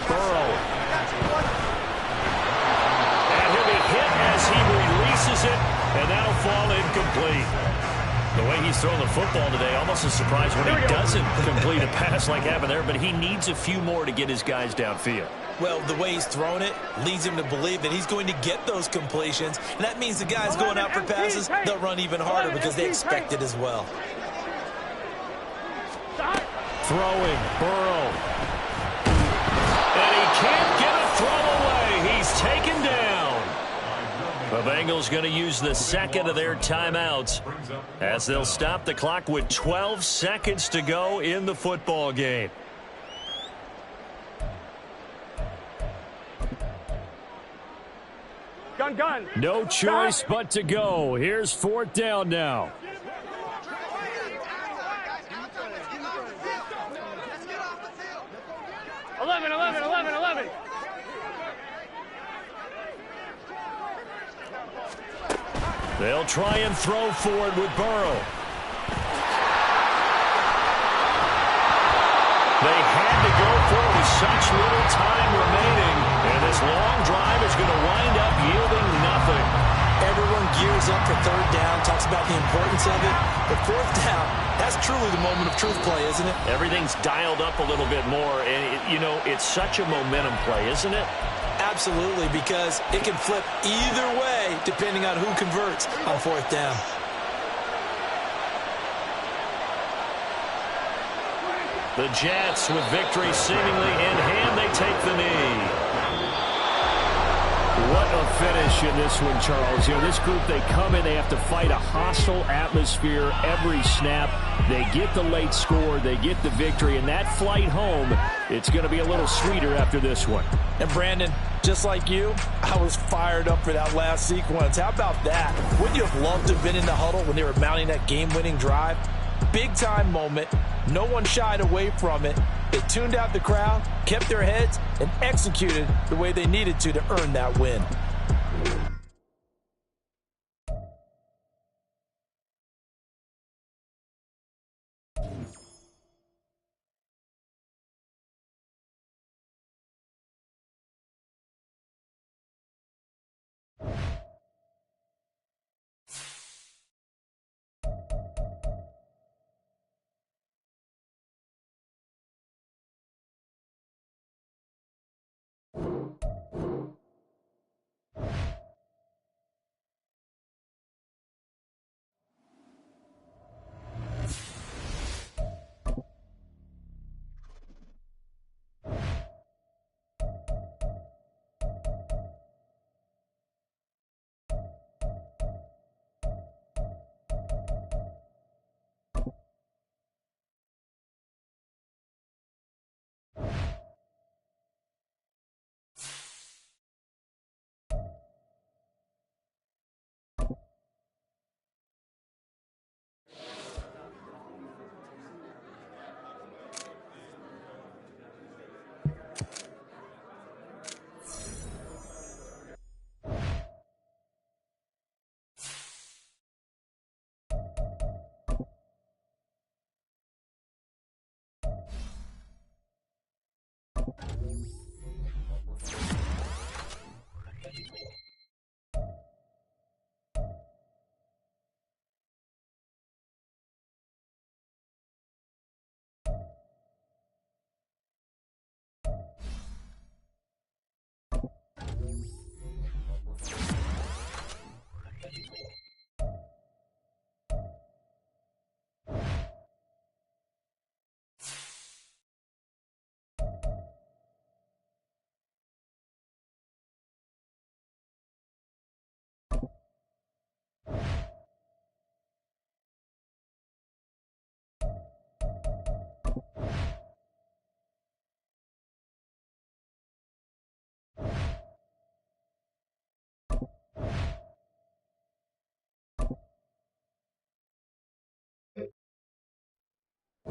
Burrow. And he'll be hit as he releases it, and that'll fall incomplete. The way he's thrown the football today, almost a surprise when he doesn't complete a pass like happened there, but he needs a few more to get his guys downfield. Well, the way he's thrown it leads him to believe that he's going to get those completions, and that means the guys going out for passes, they'll run even harder because they expect it as well. Throwing, Burrow. And he can't get a throw away. He's taken down. The Bengals going to use the second of their timeouts as they'll stop the clock with 12 seconds to go in the football game. Gun. No choice but to go. Here's 4th down now. Eleven. They'll try and throw for it with Burrow. They had to go for it with such little time remaining. And this long drive is going to wind up yielding nothing. Everyone gears up for third down, talks about the importance of it. But fourth down, that's truly the moment of truth play, isn't it? Everything's dialed up a little bit more. And, it's such a momentum play, isn't it? Absolutely, because it can flip either way depending on who converts on fourth down. The Jets, with victory seemingly in hand, they take the knee. What a finish in this one, Charles. This group, they come in, they have to fight a hostile atmosphere every snap. They get the late score, they get the victory, and that flight home, it's going to be a little sweeter after this one. And Brandon, just like you, I was fired up for that last sequence. How about that? Wouldn't you have loved to have been in the huddle when they were mounting that game-winning drive? Big-time moment. No one shied away from it. They tuned out the crowd, kept their heads, and executed the way they needed to earn that win.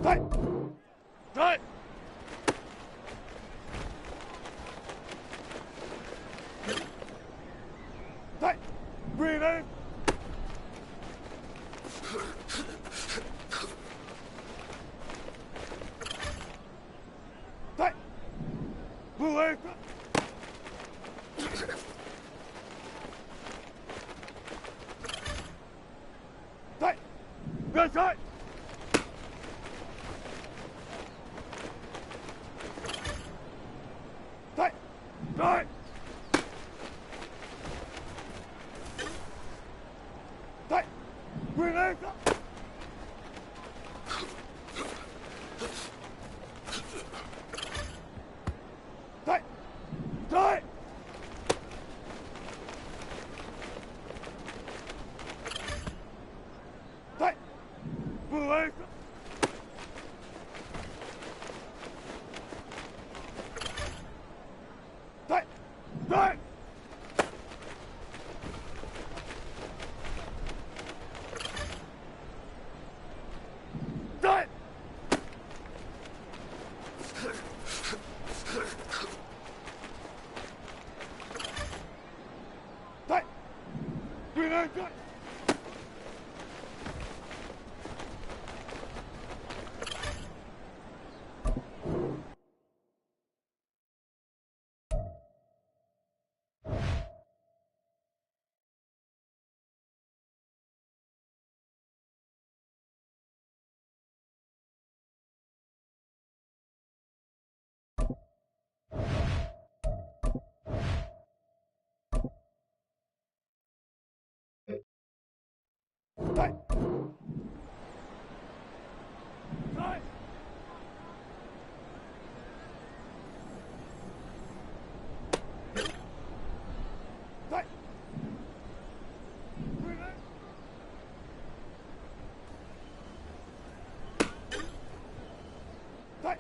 Tight. Tight. Tight. Breathe in. Tight. Blue leg. Tight. Good tight. Tight. Tight. Tight. Breathe in. Tight. Tight. Tight. Blue leg. Tight. Tight. Tight. Tight. Breathe in. Tight. Tight. Tight. Tight. Breathe in. Tight.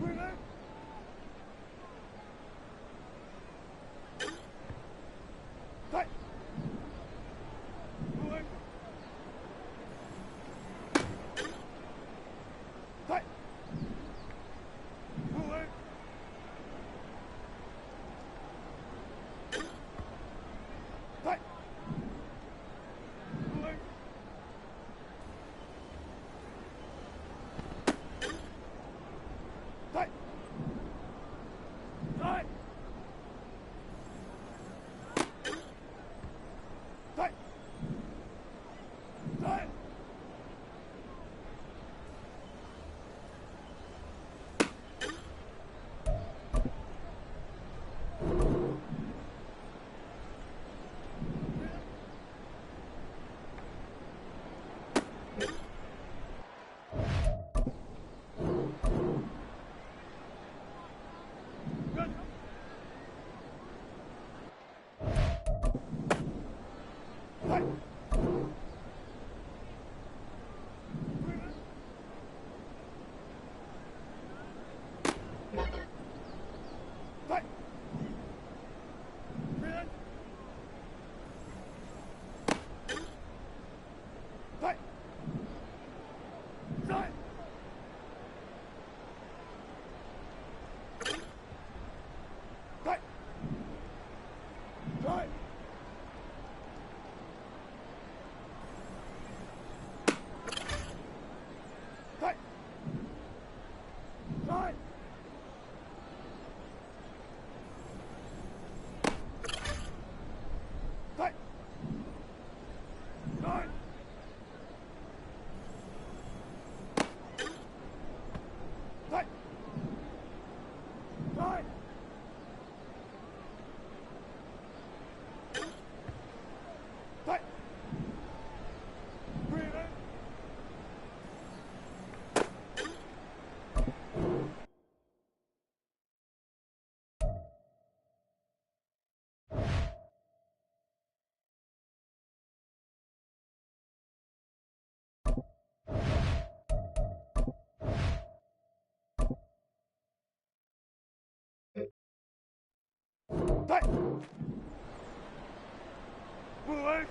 Breathe in. Tight. Blue leg. Tight. Blue leg. Tight. Blue leg. Tight. Tight. Tight. Tight. Good. Tight. Breathe in. Tight. Breathe in. Tight. Tight. Tight. Tight. Tight. Tight. Tight. Tight. Tight. Tight. Tight. Breathe in. Tight. Blue leg.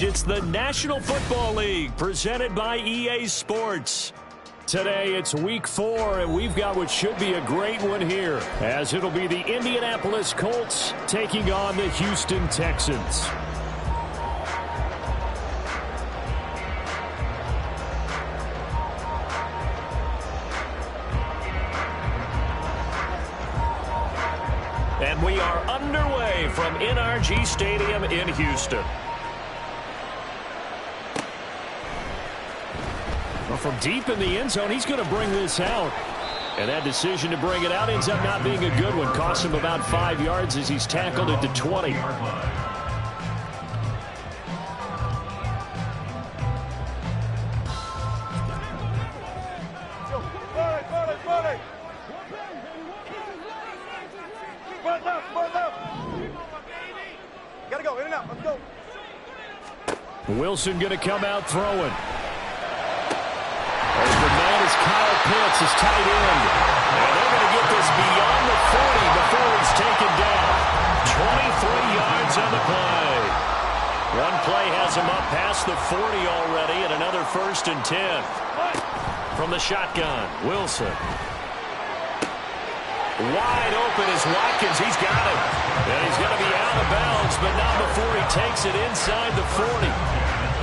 It's the National Football League presented by EA Sports. Today it's week 4, and we've got what should be a great one here, as it'll be the Indianapolis Colts taking on the Houston Texans. And we are underway from NRG Stadium in Houston. Well, from deep in the end zone, he's going to bring this out. And that decision to bring it out ends up not being a good one. Costs him about 5 yards as he's tackled at the 20. Wilson going to come out throwing. As the man is Kyle Pitts, his tight end. And they're going to get this beyond the 40 before he's taken down. 23 yards on the play. One play has him up past the 40 already, and another 1st and 10. From the shotgun, Wilson. Wide open is Watkins. He's got him. And he's going to be out of bounds, but not before he takes it inside the 40.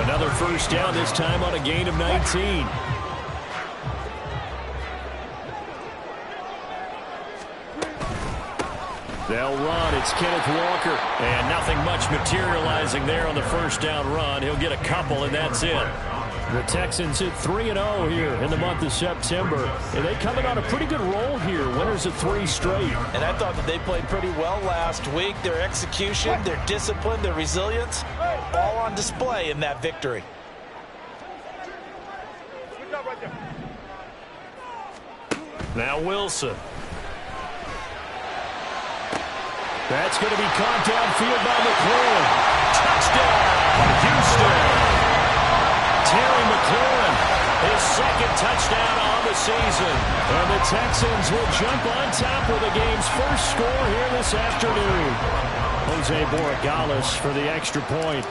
Another 1st down, this time on a gain of 19. They'll run. It's Kenneth Walker. And nothing much materializing there on the 1st down run. He'll get a couple, and that's it. The Texans hit 3-0 here in the month of September. And they come in on a pretty good roll here. Winners of 3 straight. And I thought that they played pretty well last week. Their execution, their discipline, their resilience, all on display in that victory. Now Wilson. That's going to be caught downfield by McLaurin. Touchdown, Houston. Terry McLaurin, his 2nd touchdown on the season. And the Texans will jump on top with the game's first score here this afternoon. Jose Borregales for the extra point.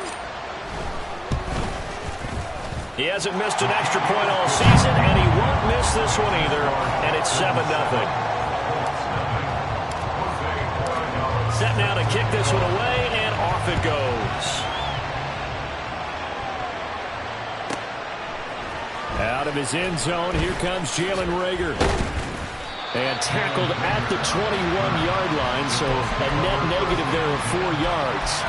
He hasn't missed an extra point all season, and he won't miss this one either. And it's 7-0. Set now to kick this one away, and off it goes. Out of his end zone, here comes Jalen Reagor. And tackled at the 21-yard line, so a net negative there of 4 yards.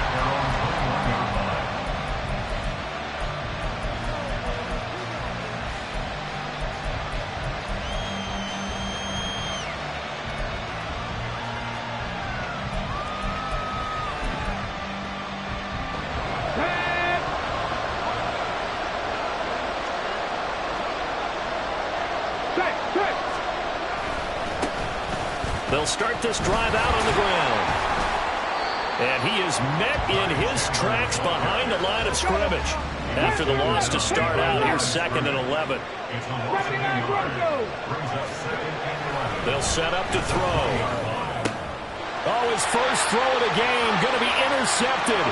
They'll start this drive out on the ground. And he is met in his tracks behind the line of scrimmage. After the loss to start out, here's 2nd and 11. They'll set up to throw. Oh, his first throw of the game, going to be intercepted.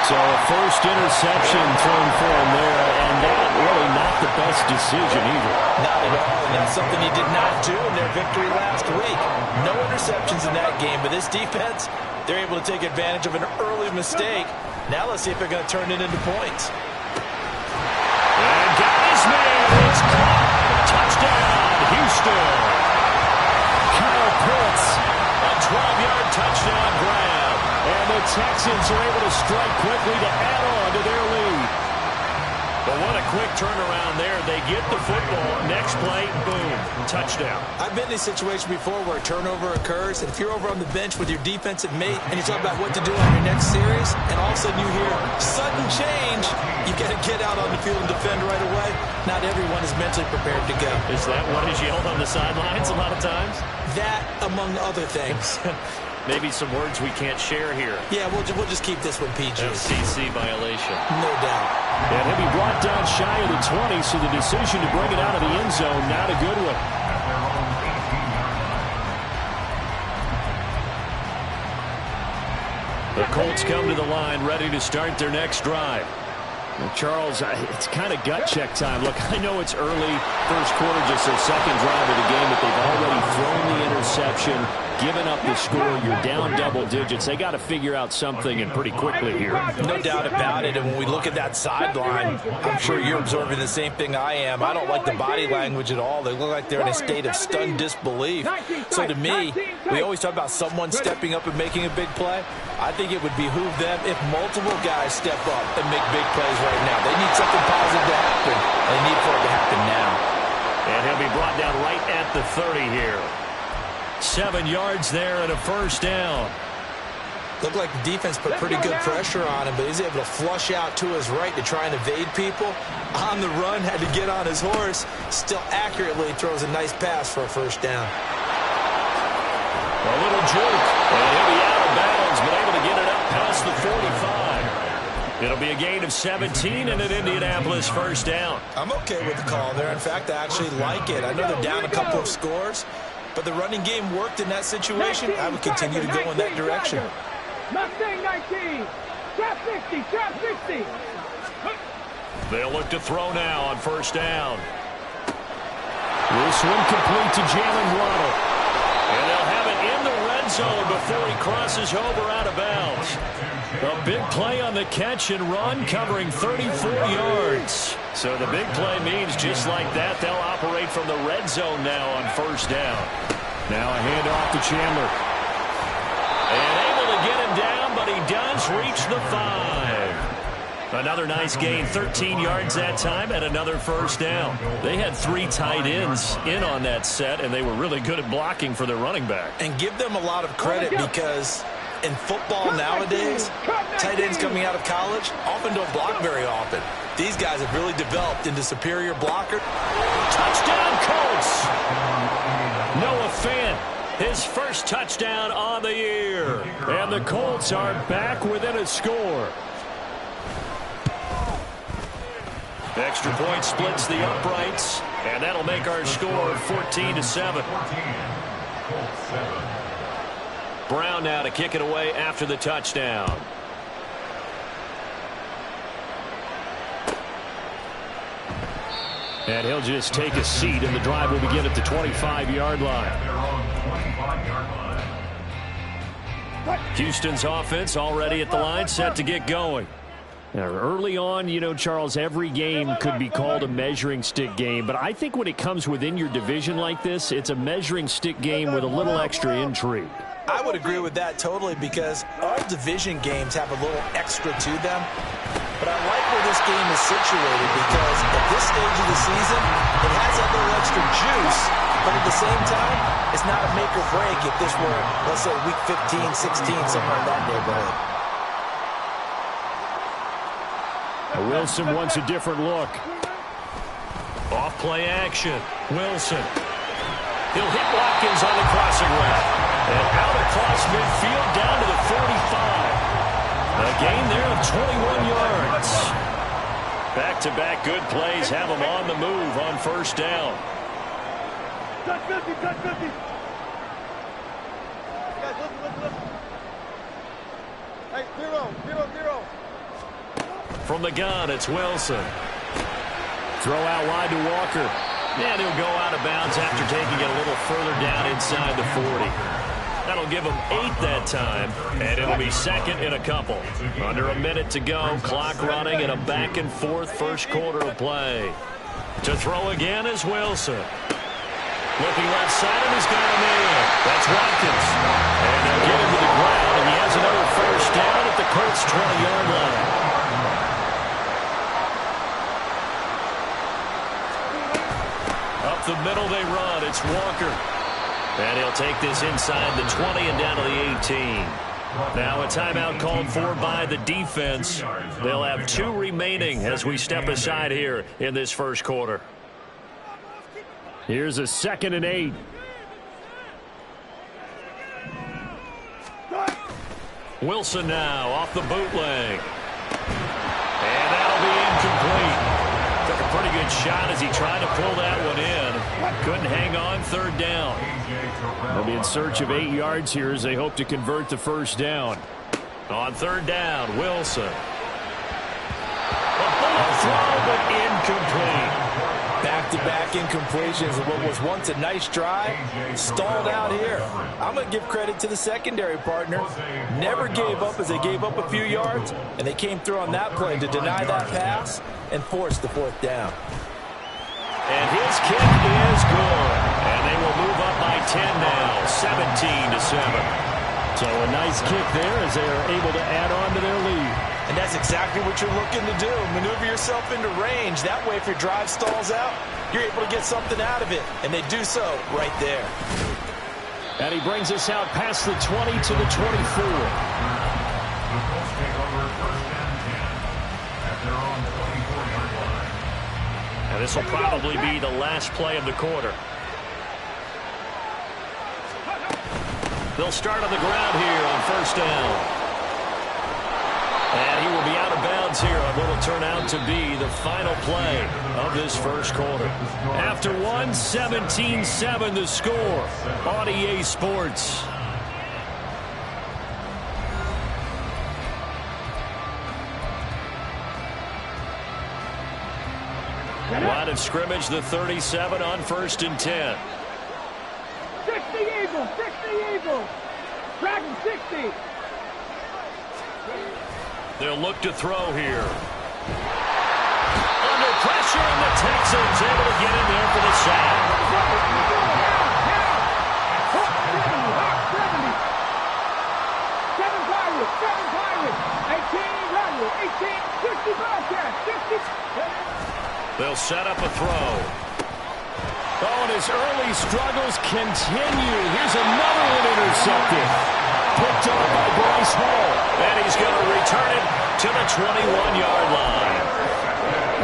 So a first interception thrown for him there, and that really not the best decision either. Not at all, and that's something he did not do in their victory last week. No interceptions in that game, but this defense, they're able to take advantage of an early mistake. Now let's see if they're going to turn it into points. And got his man. It's caught. Touchdown, Houston. Kyle Pitts, a 12-yard touchdown grab. And the Texans are able to strike quickly to add on to their lead. But what a quick turnaround there. They get the football. Next play, boom, touchdown. I've been in a situation before where a turnover occurs, and if you're over on the bench with your defensive mate and you talk about what to do on your next series, and all of a sudden you hear sudden change, you got to get out on the field and defend right away. Not everyone is mentally prepared to go. Is that what is yelled on the sidelines a lot of times? That, among other things. Maybe some words we can't share here. Yeah, we'll just keep this one PG. FCC violation. No doubt. And he'll be brought down shy of the 20, so the decision to bring it out of the end zone, not a good one. The Colts come to the line, ready to start their next drive. Well, Charles, it's kind of gut check time. Look, I know it's early, first quarter, just their second drive of the game, but they've already thrown the interception, given up the score. You're down double digits. They got to figure out something, and pretty quickly here. No doubt about it. And when we look at that sideline, I'm sure you're observing the same thing I am. I don't like the body language at all. They look like they're in a state of stunned disbelief. So to me, we always talk about someone stepping up and making a big play. I think it would behoove them if multiple guys step up and make big plays right now. They need something positive to happen. They need for it to happen now. And he'll be brought down right at the 30 here. 7 yards there and a first down. Looked like the defense put pretty good pressure on him, but he's able to flush out to his right to try and evade people. On the run, had to get on his horse. Still accurately throws a nice pass for a first down. A little juke, and he'll be out of bounds, but able to get it up past the 45. It'll be a gain of 17 and an Indianapolis first down. I'm okay with the call there. In fact, I actually like it. I know they're down a couple of scores, but the running game worked in that situation. I would continue to go in that direction. Mustang 19. Trap 60. Trap 60. They'll look to throw now on first down. This one complete to Jalen Waddle. And they'll have it in the red zone before he crosses over out of bounds. A big play on the catch and run, covering 34 yards. So the big play means just like that, they'll operate from the red zone now on first down. Now a handoff to Chandler. And able to get him down, but he does reach the 5. Another nice gain, 13 yards that time, and another first down. They had 3 tight ends in on that set, and they were really good at blocking for their running back. And give them a lot of credit because in football nowadays, tight ends coming out of college often don't block very often. These guys have really developed into superior blocker. Touchdown, Colts! Noah Fant, his first touchdown on the year. And the Colts are back within a score. Extra point splits the uprights, and that'll make our score 14-7. Brown now to kick it away after the touchdown. And he'll just take a seat, and the drive will begin at the 25-yard line. Houston's offense already at the line, set to get going. Now, early on, you know, Charles, every game could be called a measuring stick game, but I think when it comes within your division like this, it's a measuring stick game with a little extra intrigue. I would agree with that totally because all division games have a little extra to them. But I like where this game is situated because at this stage of the season, it has that little extra juice, but at the same time, it's not a make or break if this were, let's say, week 15, 16, somewhere in that neighborhood. Wilson wants a different look. Off play action. Wilson. He'll hit Watkins on the crossing route. And out across midfield down to the 45. A gain there of 21 yards. Back-to-back good plays have him on the move on first down. Touch 50. Touch 50. Guys, listen. Hey, 0. From the gun, it's Wilson. Throw out wide to Walker. And he'll go out of bounds after taking it a little further down inside the 40. That'll give him 8 that time, and it'll be second in a couple. Under a minute to go, clock running, and a back-and-forth first quarter of play. To throw again is Wilson. Looking left side, and he's got a man. That's Watkins. And they'll get him to the ground, and he has another first down at the Colts' 20-yard line. Up the middle they run. It's Walker. And he'll take this inside the 20 and down to the 18. Now a timeout called for by the defense. They'll have 2 remaining as we step aside here in this first quarter. Here's a 2nd and 8. Wilson now off the bootleg. And that'll be incomplete. Took a pretty good shot as he tried to pull that one in. Couldn't hang on, 3rd down. They'll be in search of 8 yards here as they hope to convert the first down. On third down, Wilson. A bullet throw, but incomplete. Back-to-back incompletions of what was once a nice drive, stalled out here. I'm going to give credit to the secondary partner. Never gave up as they gave up a few yards, and they came through on that play to deny that pass and force the fourth down. And his kick is good. And they will move up by 10 now, 17-7. So a nice kick there as they are able to add on to their lead. And that's exactly what you're looking to do. Maneuver yourself into range. That way, if your drive stalls out, you're able to get something out of it. And they do so right there. And he brings us out past the 20 to the 24. And this will probably be the last play of the quarter. They'll start on the ground here on first down. And he will be out of bounds here on what will turn out to be the final play of this first quarter. After 17-7 the score on EA Sports. Line of scrimmage, the 37 on first and 10. 60 Eagles, 60 Eagles. Dragon 60. They'll look to throw here. Under pressure, and the Texans able to get in there for the sack. 7 Pirates, 18, 60 Bobcats, 60. They'll set up a throw. Oh, and his early struggles continue. Here's another one intercepted. Picked up by Bryce Hall. And he's going to return it to the 21-yard line.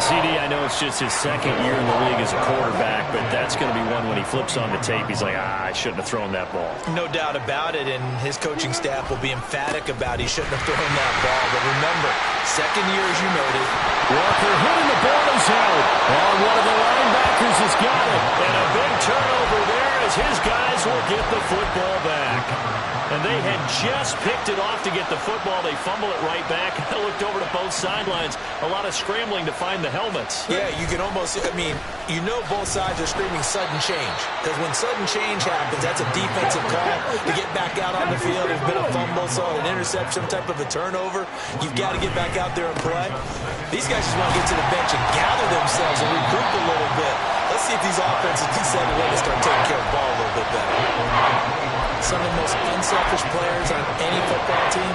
CD, I know it's just his second year in the league as a quarterback, but that's going to be one when he flips on the tape. He's like, I shouldn't have thrown that ball. No doubt about it, and his coaching staff will be emphatic about he shouldn't have thrown that ball. But remember, second year, as you noted. Walker hitting the ball is out. And one of the linebackers has got it. And a big turnover there as his guys will get the football back. And they had just picked it off to get the football. They fumble it right back. I looked over to both sidelines. A lot of scrambling to find the helmets. Yeah, you can almost, I mean, you know both sides are screaming sudden change. Because when sudden change happens, that's a defensive call to get back out on the field. There's been a fumble, so an interception, some type of a turnover. You've got to get back out there and play. These guys just want to get to the bench and gather themselves and regroup a little bit. Let's see if these offenses can settle in and start taking care of the ball a little bit better. Some of the most unselfish players on any football team,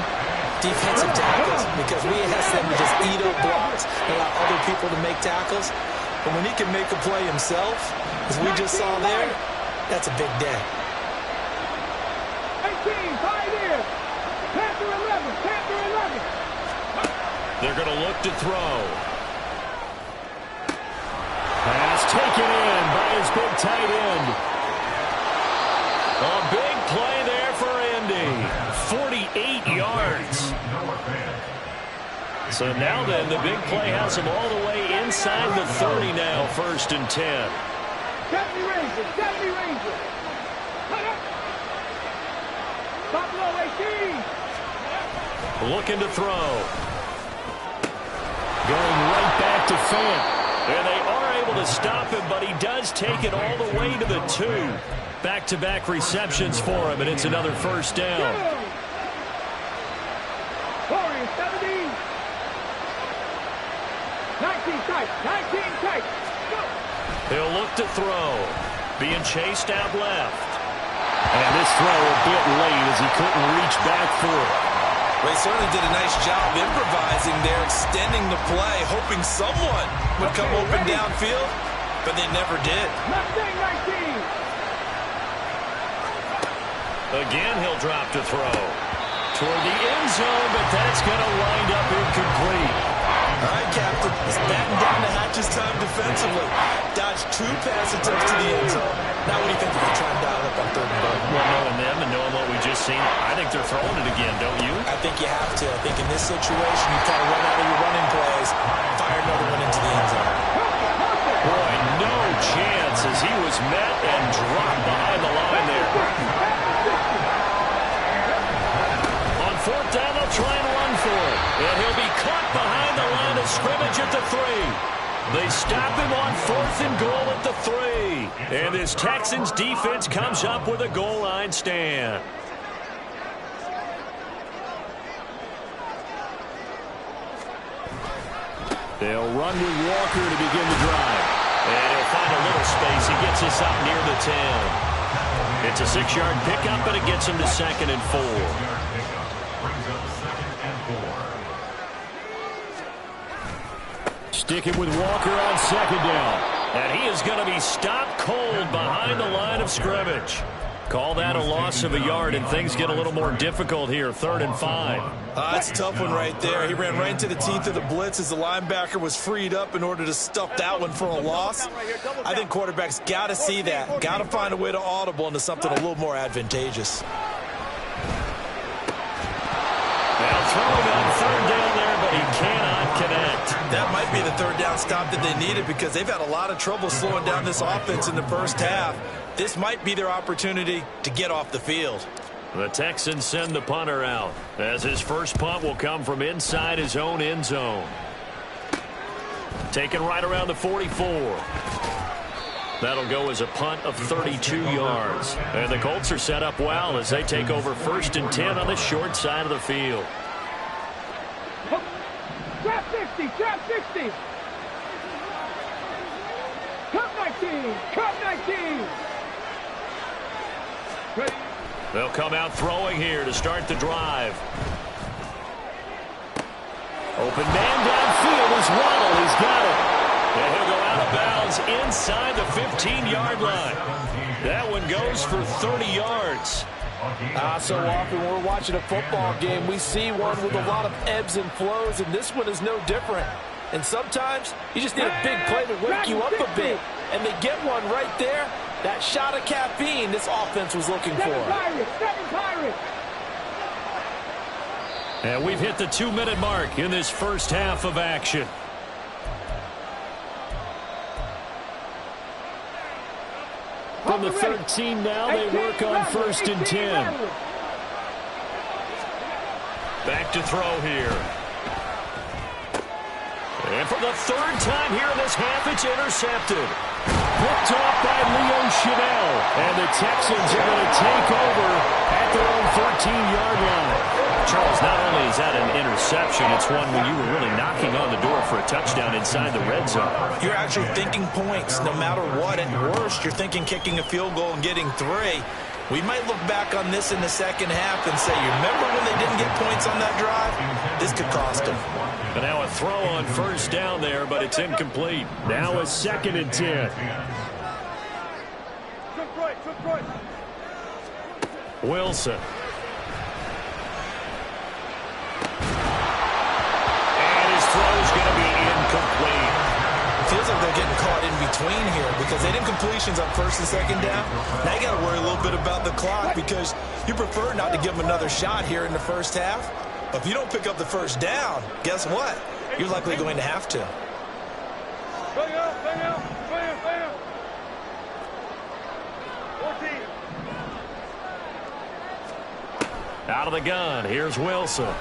defensive tackles, because we ask them to just eat up blocks and allow other people to make tackles. But when he can make a play himself, as we just saw there, that's a big day. 18, 5 years. Panther 11, Panther 11. They're going to look to throw. Pass taken in by his big tight end. A big play there for Andy. 48 yards. So now then, the big play has him all the way inside the 30 now, first and 10. 70 Rangers, 70 Rangers. Buffalo 18. Looking to throw. Going right back to Fant. And they are able to stop him, but he does take it all the way to the 2. Back-to-back receptions for him, and it's another first down. Warriors 17. 19 tight, 19 tight. Go. He'll look to throw. Being chased out left. And this throw a bit late as he couldn't reach back for it. Well, he certainly did a nice job improvising there, extending the play, hoping someone would come open downfield, but they never did. Mustang 19. Again, he'll drop to throw. Toward the end zone, but that's going to wind up incomplete. All right, Captain. It's batten down to Hatch's time defensively. Dodged 2 pass attempts to the end zone. Now what do you think if they try and dial up on third and goal? Well, knowing them and knowing what we just seen, I think they're throwing it again, don't you? I think you have to. I think in this situation, you kind of run out of your running plays, fire another one into the end zone. Boy, no chance as he was met and dropped behind the line there. On fourth down, they'll try and And he'll be caught behind the line of scrimmage at the 3. They stop him on 4th and goal at the 3. And this Texans defense comes up with a goal line stand. They'll run with Walker to begin the drive. And he'll find a little space. He gets us up near the 10. It's a 6-yard pickup, and it gets him to 2nd and 4. Sticking with Walker on 2nd down. And he is going to be stopped cold behind the line of scrimmage. Call that a loss of a yard, and things get a little more difficult here. 3rd and 5. That's a tough one right there. He ran right into the teeth of the blitz as the linebacker was freed up in order to stuff that one for a loss. I think quarterbacks got to see that. Got to find a way to audible into something a little more advantageous. Now throwing on 3rd down there, but he cannot connect. That might be the 3rd down stop that they needed because they've had a lot of trouble slowing down this offense in the first half. This might be their opportunity to get off the field. The Texans send the punter out, as his first punt will come from inside his own end zone. Taken right around the 44. That'll go as a punt of 32 yards. And the Colts are set up well as they take over 1st and 10 on the short side of the field. Trap 60, trap 60. Cut 19, cut 19. Ready. They'll come out throwing here to start the drive. Open man downfield is Waddle. He's got it. And he'll go out of bounds inside the 15-yard line. That one goes for 30 yards. So often when we're watching a football game, we see one with a lot of ebbs and flows, and this one is no different. And sometimes you just need a big play to wake you up a bit. And they get one right there. That shot of caffeine this offense was looking for. Seven Pirates. And we've hit the 2-minute mark in this first half of action. From the 13 now, they work on 1st and 10. Back to throw here. And for the 3rd time here in this half, it's intercepted. Picked off by Leo Chanel. And the Texans are going to take over at their own 13-yard line. Charles, not only is that an interception, it's one when you were really knocking on the door for a touchdown inside the red zone. You're actually thinking points no matter what. At worst, you're thinking kicking a field goal and getting 3. We might look back on this in the second half and say, you remember when they didn't get points on that drive? This could cost them. But now a throw on 1st down there, but it's incomplete. Now a 2nd and 10. Wilson. And his throw's going to be incomplete. Feels like they're getting caught in between here because they didn't completions on 1st and 2nd down. Now you got to worry a little bit about the clock because you prefer not to give them another shot here in the first half. But if you don't pick up the 1st down, guess what? You're likely going to have to. Bang out, bang out, bang, bang. 14. Out of the gun, here's Wilson.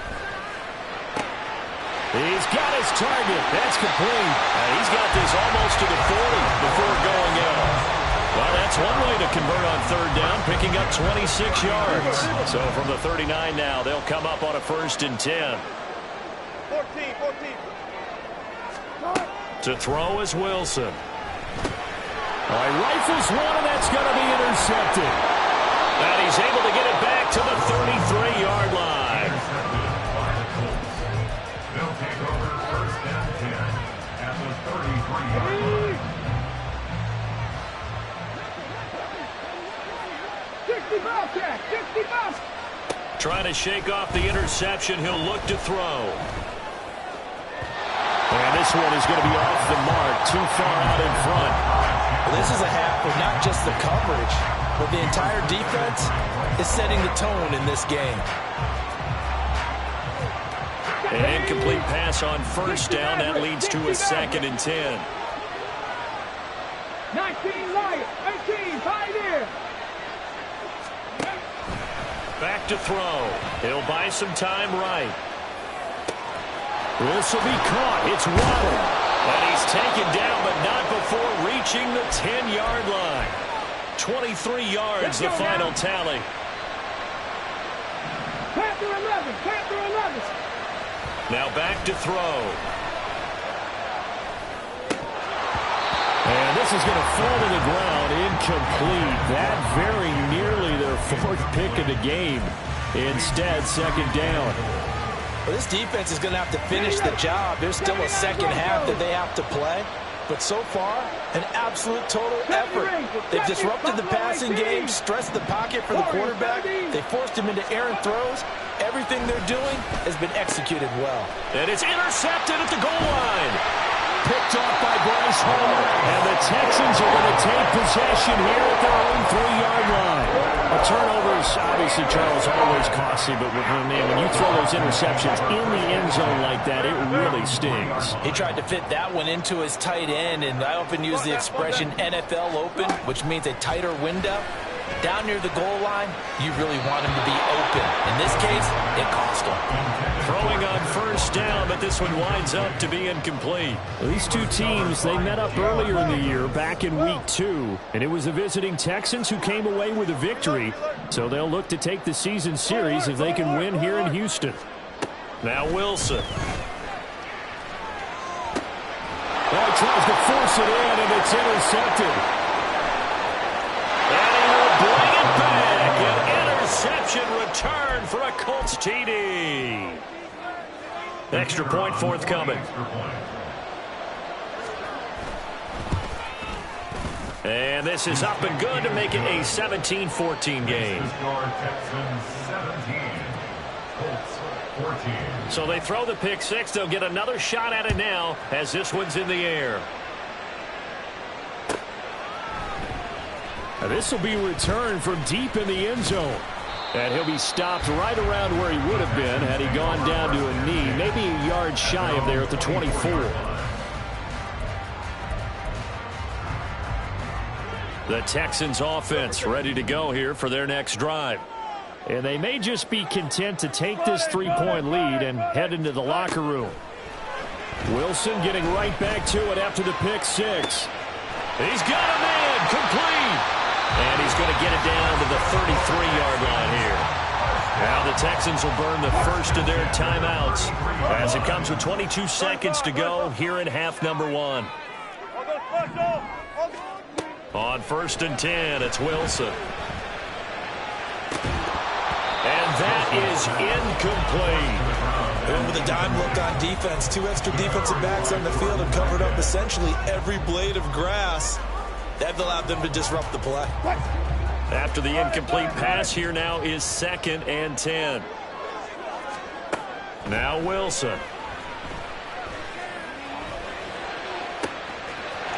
He's got his target. That's complete. And he's got this almost to the 40 before going out. Well, that's one way to convert on 3rd down, picking up 26 yards. So from the 39 now, they'll come up on a 1st and 10. 14. To throw is Wilson. All right, rifles one, and that's going to be intercepted. And he's able to get it back to the 33-yard line. They'll take over 1st and 10 at the 33-yard line. 60 ball check, 60 ball. Trying to shake off the interception. He'll look to throw. And this one is going to be off the mark, too far out in front. Well, this is a half of not just the coverage, but the entire defense is setting the tone in this game. An incomplete pass on 1st down. That leads to a 2nd and 10. 19 light, 18, Pioneer. Back to throw. He'll buy some time right. This will be caught. It's Waddle. And he's taken down, but not before reaching the 10-yard line. 23 yards, the final tally. Panther 11, Panther 11. Now back to throw. And this is going to fall to the ground, incomplete. That very nearly their fourth pick of the game. Instead, second down. Well, this defense is going to have to finish the job. There's still a second half that they have to play. But so far, an absolute total effort. They've disrupted the passing game, stressed the pocket for the quarterback. They forced him into errant throws. Everything they're doing has been executed well. And it's intercepted at the goal line. Picked off by Bryce Hall. And the Texans are going to take possession here at their own 3-yard line. A turnover's obviously, Charles, always costly, but when you throw those interceptions in the end zone like that, it really stings. He tried to fit that one into his tight end, and I often use the expression NFL open, which means a tighter window. Down near the goal line, you really want him to be open. In this case, it cost him. Throwing on first down, but this one winds up to be incomplete. These two teams, they met up earlier in the year, back in week 2, and it was the visiting Texans who came away with a victory, so they'll look to take the season series if they can win here in Houston. Now Wilson. Well, he tries to force it in, and it's intercepted. Bring it back. An interception return for a Colts TD. Extra point forthcoming. And this is up and good to make it a 17-14 game. So they throw the pick six. They'll get another shot at it now as this one's in the air. Now this will be returned from deep in the end zone. And he'll be stopped right around where he would have been had he gone down to a knee, maybe a yard shy of there at the 24. The Texans offense ready to go here for their next drive. And they may just be content to take this 3-point lead and head into the locker room. Wilson getting right back to it after the pick six. He's got a man complete. And he's going to get it down to the 33-yard line here. Now the Texans will burn the first of their timeouts as it comes with 22 seconds to go here in half number 1. On 1st and 10, it's Wilson. And that is incomplete. And with a dime look on defense, 2 extra defensive backs on the field have covered up essentially every blade of grass. That allowed them to disrupt the play. After the incomplete pass, here now is 2nd and 10. Now Wilson.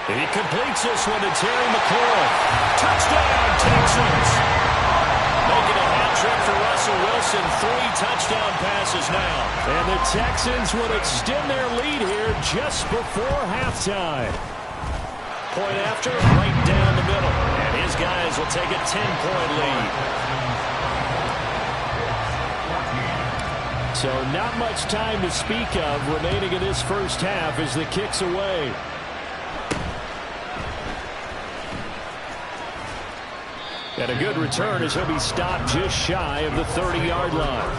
He completes this one to Terry McLaurin. Touchdown, Texans. Making a hat trick for Russell Wilson. 3 touchdown passes now. And the Texans would extend their lead here just before halftime. Point after, right down the middle. And his guys will take a 10-point lead. So not much time to speak of remaining in this first half as the kick's away. And a good return as he'll be stopped just shy of the 30-yard line.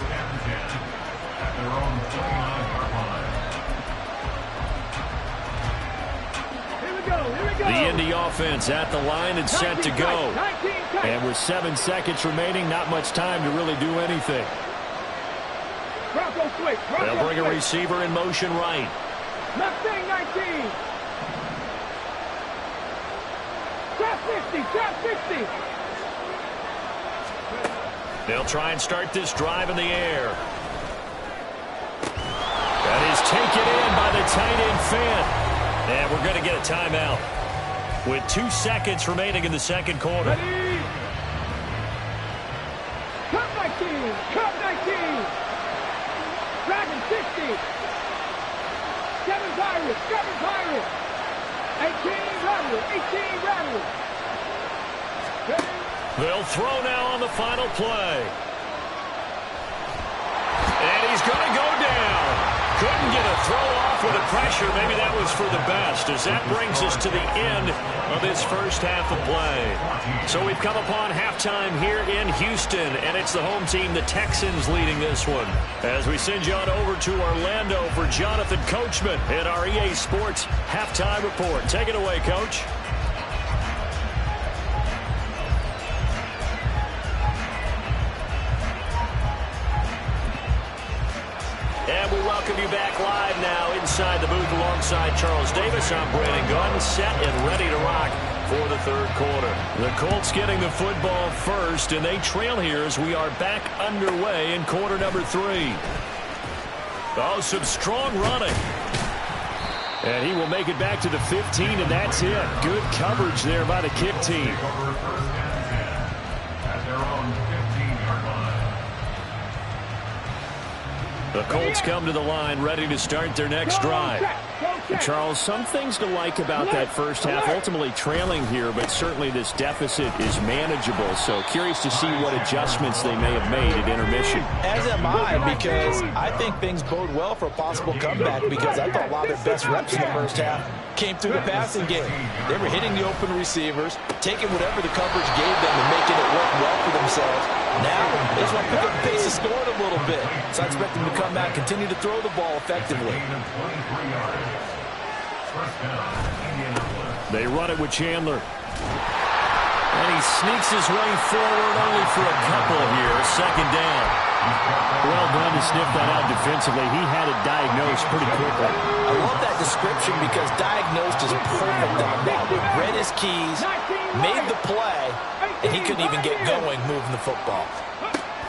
The Indy offense at the line and set to go. And with 7 seconds remaining, not much time to really do anything. They'll bring a receiver in motion right. Left thing 19. Trap 50, trap 50. They'll try and start this drive in the air. That is taken in by the tight end Fant. And we're going to get a timeout with 2 seconds remaining in the second quarter. Ready? Cut 19, cut 19. Dragon 60. 7 Pirates, 7 Pirates. 18 Rattlers, 18 Rattlers. Ready? They'll throw now on the final play. And he's going to go down. Couldn't get a throw off with the pressure. Maybe that was for the best, as that brings us to the end of this first half of play. So we've come upon halftime here in Houston, and it's the home team, the Texans, leading this one. As we send you on over to Orlando for Jonathan Coachman in our EA Sports Halftime Report. Take it away, Coach. And we welcome you back live now inside the booth alongside Charles Davis. I'm Brandon Gunn, set and ready to rock for the third quarter. The Colts getting the football first, and they trail here as we are back underway in quarter number 3. Oh, some strong running. And he will make it back to the 15, and that's it. Good coverage there by the kick team. At their own 15-yard line. The Colts come to the line ready to start their next drive. Charles, some things to like about that first half. Ultimately trailing here, but certainly this deficit is manageable. So curious to see what adjustments they may have made at intermission. As am I, because I think things bode well for a possible comeback, because I thought a lot of their best reps in the first half came through the passing game. They were hitting the open receivers, taking whatever the coverage gave them and making it work well for themselves. Now, they just want to pick up the pace of scoring a little bit. So I expect them to come back, continue to throw the ball effectively. They run it with Chandler. And he sneaks his way forward only for a couple here. Second down. Well done to sniff that out defensively. He had it diagnosed pretty quickly. I love that description because diagnosed is perfect on that. He read his keys, made the play, and he couldn't even get going moving the football.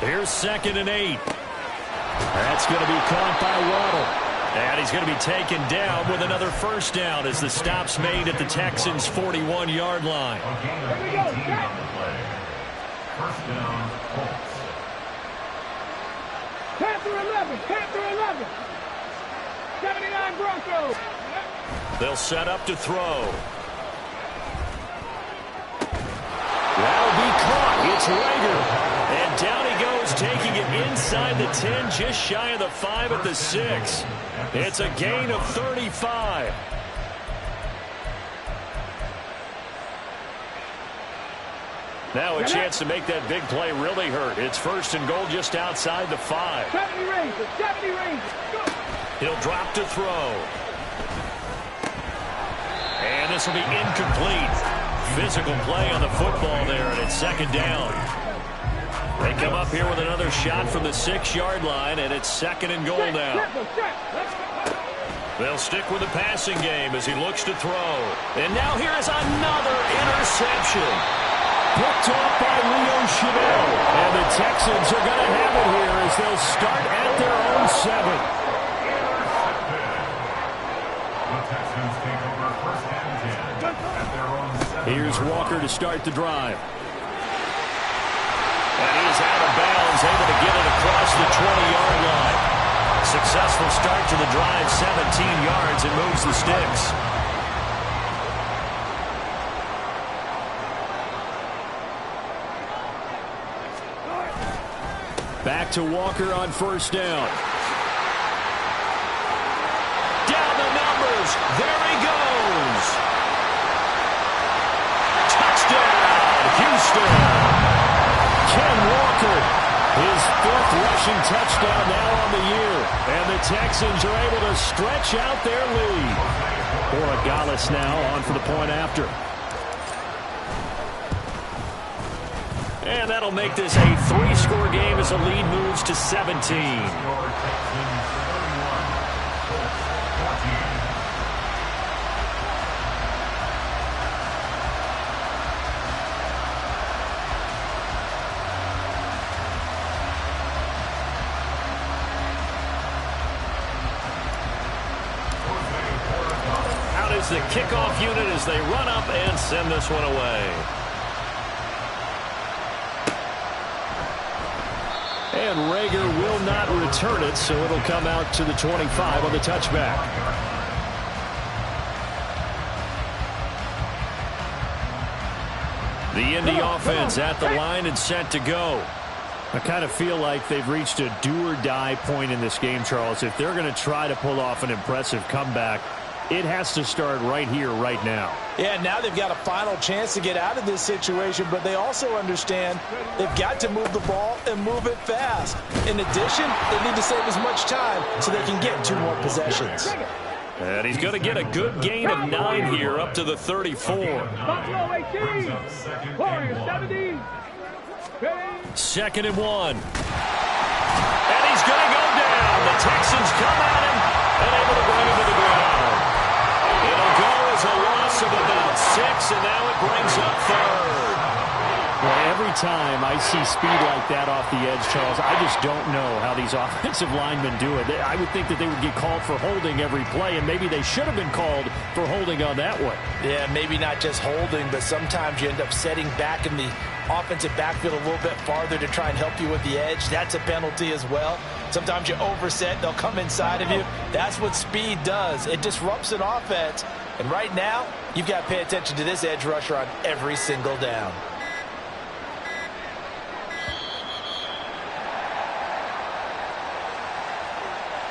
Here's 2nd and 8. That's going to be caught by Waddle. And he's going to be taken down with another first down as the stop's made at the Texans' 41-yard line. First down, Colts. Panther 11, Panther 11. 79 Broncos. They'll set up to throw. That'll be caught. It's Rager. And down he goes, taking it inside the 10, just shy of the 5 at the 6. It's a gain of 35. Now a chance to make that big play really hurt. It's 1st and goal just outside the 5. 70 Rangers, 70 Rangers. Go. He'll drop to throw. And this will be incomplete. Physical play on the football there, and it's 2nd down. They come up here with another shot from the 6-yard line, and it's 2nd and goal now. They'll stick with the passing game as he looks to throw. And now here is another interception. Picked off by Leo Chanel. And the Texans are going to have it here as they'll start at their own 7. Here's Walker to start the drive. And he's out of bounds, able to get it across the 20-yard line. Successful start to the drive, 17 yards, and moves the sticks. Back to Walker on first down. Down the numbers. There he goes. Touchdown, Houston. Ken Walker, his 4th rushing touchdown now on the year. And the Texans are able to stretch out their lead. Borregales now on for the point after. And that'll make this a 3-score game as the lead moves to 17. Out is the kickoff unit as they run up and send this one away. And Rager will not return it, so it'll come out to the 25 on the touchback. The Indy offense at the line and set to go. I kind of feel like they've reached a do-or-die point in this game, Charles. If they're going to try to pull off an impressive comeback, it has to start right here, right now. Yeah, now they've got a final chance to get out of this situation, but they also understand they've got to move the ball and move it fast. In addition, they need to save as much time so they can get 2 more possessions. And he's going to get a good gain of 9 here up to the 34. Buffalo 18. Warriors 17. 2nd and 1. And he's going to go down. The Texans come at him and able to bring him to the ground. It'll go as a loss of about 6, and now it brings up 3rd. Well, every time I see speed like that off the edge, Charles, I just don't know how these offensive linemen do it. I would think that they would get called for holding every play, and maybe they should have been called for holding on that one. Yeah, maybe not just holding, but sometimes you end up setting back in the offensive backfield a little bit farther to try and help you with the edge. That's a penalty as well. Sometimes you overset, they'll come inside of you. That's what speed does. It disrupts an offense. And right now, you've got to pay attention to this edge rusher on every single down.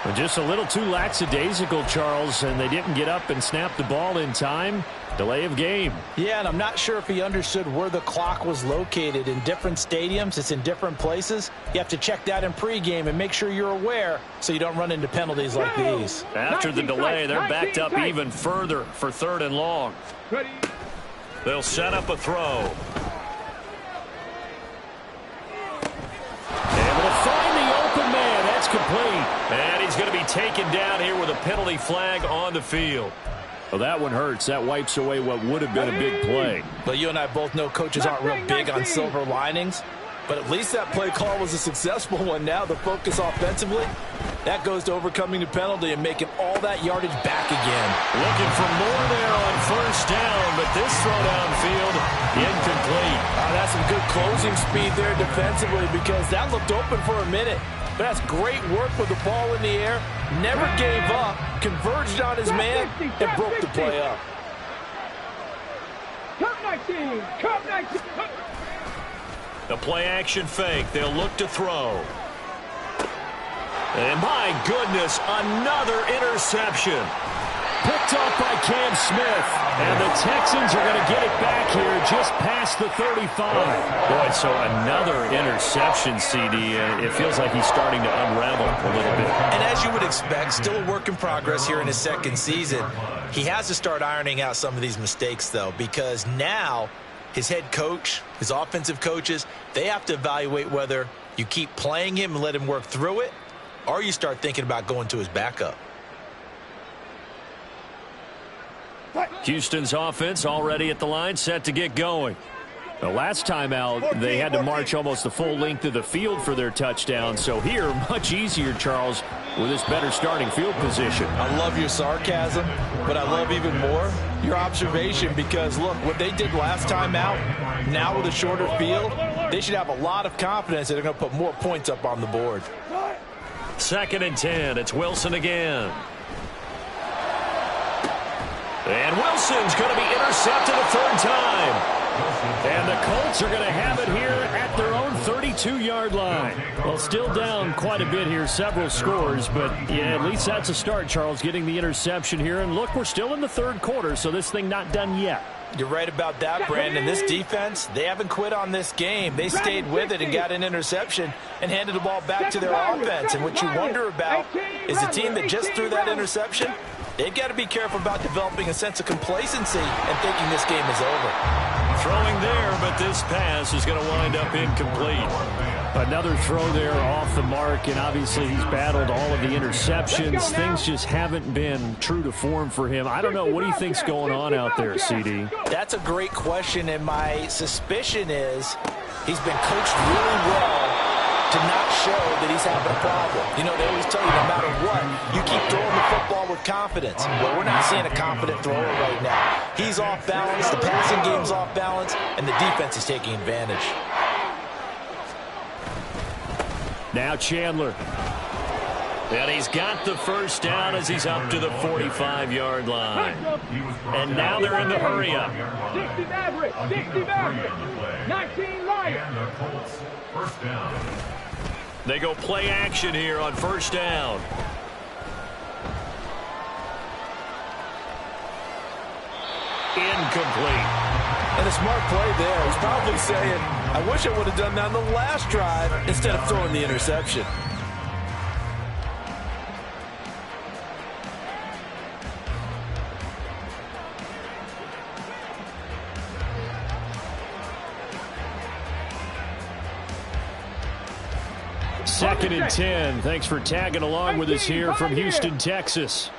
But just a little too lackadaisical, Charles, and they didn't get up and snap the ball in time. Delay of game. Yeah, and I'm not sure if he understood where the clock was located. In different stadiums, it's in different places. You have to check that in pregame and make sure you're aware so you don't run into penalties like these. After the delay, they're backed up even further for 3rd and long. They'll set up a throw. Able to find the open man. That's complete. And he's going to be taken down here with a penalty flag on the field. Well, that one hurts. That wipes away what would have been a big play. But you and I both know coaches aren't real big on silver linings. But at least that play call was a successful one. Now the focus offensively, that goes to overcoming the penalty and making all that yardage back again. Looking for more there on 1st down, but this throw downfield, incomplete. That's some good closing speed there defensively because that looked open for a minute. But that's great work with the ball in the air. Never gave up, converged on his man, and broke the play up. Cup 19. Cup 19. The play action fake. They'll look to throw. And my goodness, another interception. Picked off by Cam Smith. And the Texans are going to get it back here just past the 35. Boy, so another interception, CD. It feels like he's starting to unravel a little bit. And as you would expect, still a work in progress here in his 2nd season. He has to start ironing out some of these mistakes, though, because now his head coach, his offensive coaches, they have to evaluate whether you keep playing him and let him work through it, or you start thinking about going to his backup. Houston's offense already at the line, set to get going. The last time out, they had to march almost the full length of the field for their touchdown. So here, much easier, Charles, with this better starting field position. I love your sarcasm, but I love even more your observation because, look, what they did last time out, now with a shorter field, they should have a lot of confidence that they're going to put more points up on the board. 2nd and 10. It's Wilson again. And Wilson's going to be intercepted a 3rd time. And the Colts are going to have it here at their own 32-yard line. Well, still down quite a bit here, several scores, but yeah, at least that's a start, Charles, getting the interception here. And look, we're still in the 3rd quarter, so this thing not done yet. You're right about that, Brandon. This defense, they haven't quit on this game. They stayed with it and got an interception and handed the ball back to their offense. And what you wonder about is a team that just threw that interception, they've got to be careful about developing a sense of complacency and thinking this game is over. Throwing there, but this pass is going to wind up incomplete. Another throw there off the mark, and obviously he's battled all of the interceptions. Things just haven't been true to form for him. I don't know. What do you think's going on out there, CD? That's a great question, and my suspicion is he's been coached really well to not show that he's having a problem. You know, they always tell you no matter what, you keep throwing the football with confidence. Well, we're not seeing a confident thrower right now. He's off balance, the passing game's off balance, and the defense is taking advantage. Now Chandler. And he's got the first down as he's up to the 45-yard line. And now they're in the hurry-up. 60 Maverick, 60 Maverick, 19 Light. And the Colts, first down. They go play action here on first down. Incomplete. And a smart play there. He's probably saying, I wish I would have done that on the last drive instead of throwing the interception. Second and 10. Thanks for tagging along with us here from Houston, Texas.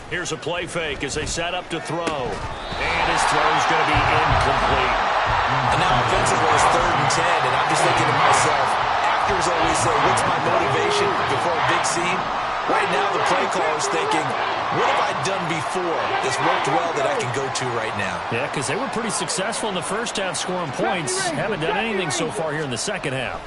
Here's a play fake as they set up to throw. And his throw's going to be incomplete. And now offensively it's 3rd and 10, and I'm just thinking to myself, actors always say, what's my motivation before a big scene? Right now the play caller's thinking, what have I done before that's worked well that I can go to right now? Yeah, because they were pretty successful in the first half scoring points. Haven't done anything so far here in the second half.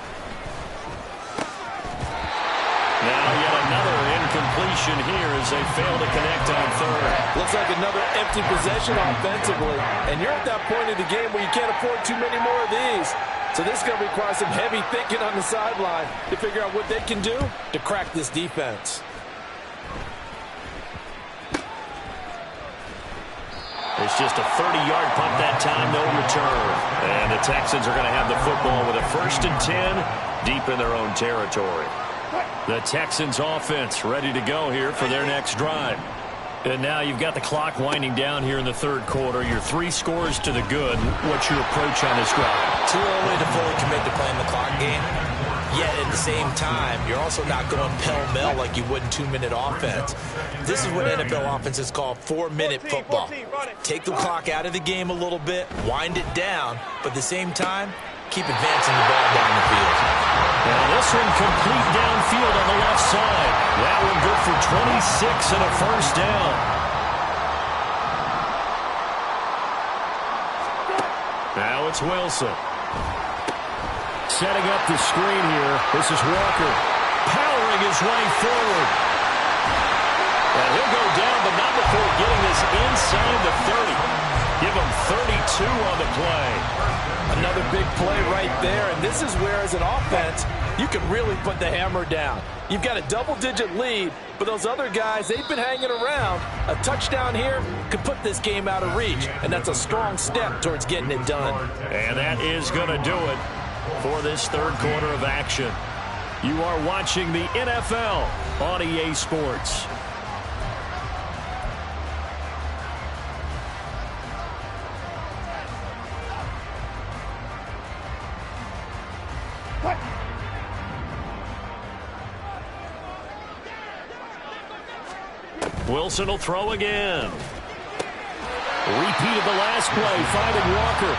Now yet another incompletion here as they fail to connect on third. Looks like another empty possession offensively. And you're at that point in the game where you can't afford too many more of these. So this is going to require some heavy thinking on the sideline to figure out what they can do to crack this defense. It's just a 30-yard punt that time, no return. And the Texans are going to have the football with a 1st and 10 deep in their own territory. The Texans offense ready to go here for their next drive. And now you've got the clock winding down here in the third quarter. You're 3 scores to the good. What's your approach on this drive? Too early to fully commit to playing the clock game. Yet at the same time, you're also not going pell-mell like you would in 2-minute offense. This is what NFL offenses call 4-minute football. Take the clock out of the game a little bit, wind it down, but at the same time, keep advancing the ball down the field. And this one complete downfield on the left side. That one good for 26 and a first down. Now it's Wilson. Setting up the screen here. This is Walker. Powering his way forward. And he'll go down, but not before getting this inside the 30. Give him 32 on the play. Another big play right there, and this is where, as an offense, you can really put the hammer down. You've got a double-digit lead, but those other guys, they've been hanging around. A touchdown here could put this game out of reach, and that's a strong step towards getting it done. And that is going to do it for this third quarter of action. You are watching the NFL on EA Sports. Wilson will throw again. Repeat of the last play, finding Walker.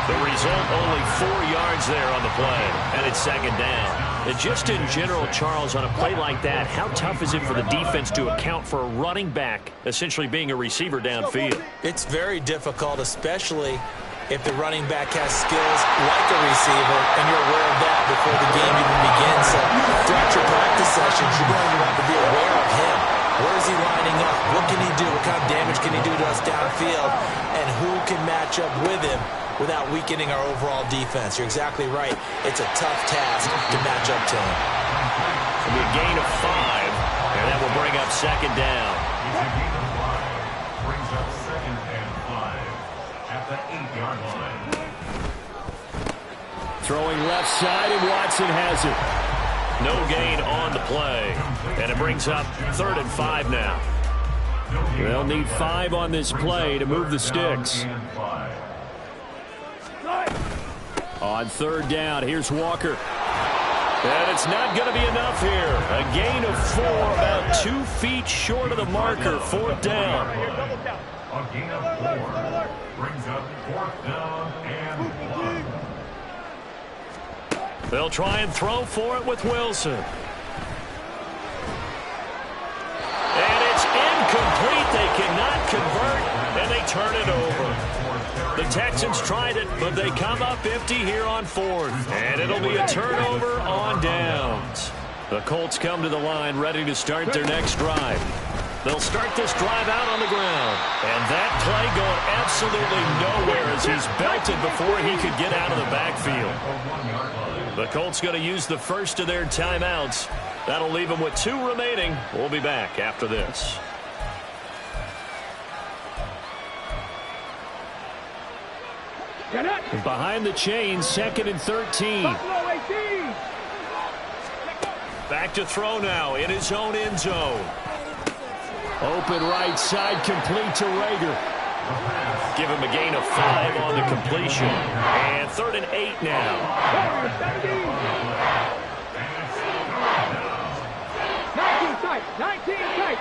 The result, only 4 yards there on the play, and it's second down. And just in general, Charles, on a play like that, how tough is it for the defense to account for a running back essentially being a receiver downfield? It's very difficult, especially if the running back has skills like a receiver, and you're aware of that before the game even begins. So throughout your practice sessions, you're going to want to be aware of him. Where is he lining up? What can he do? What kind of damage can he do to us downfield? And who can match up with him without weakening our overall defense? You're exactly right. It's a tough task to match up to him. It'll be a gain of 5, and that will bring up second down. It's a gain of 5. Brings up 2nd and 5 at the 8-yard line. Throwing left side, and Watson has it. No gain on the play. And it brings up 3rd and 5 now. They'll need 5 on this play to move the sticks. On 3rd down, here's Walker. And it's not going to be enough here. A gain of 4, about 2 feet short of the marker. 4th down. A gain of 4 brings up 4th down and 1. They'll try and throw for it with Wilson. And it's incomplete. They cannot convert, and they turn it over. The Texans tried it, but they come up empty here on 4th. And it'll be a turnover on downs. The Colts come to the line ready to start their next drive. They'll start this drive out on the ground. And that play going absolutely nowhere as he's belted before he could get out of the backfield. The Colts going to use the first of their timeouts. That'll leave them with 2 remaining. We'll be back after this. Behind the chains, 2nd and 13. Back to throw now in his own end zone. Open right side, complete to Rager. Give him a gain of 5 on the completion. And 3rd and 8 now. 19 tight.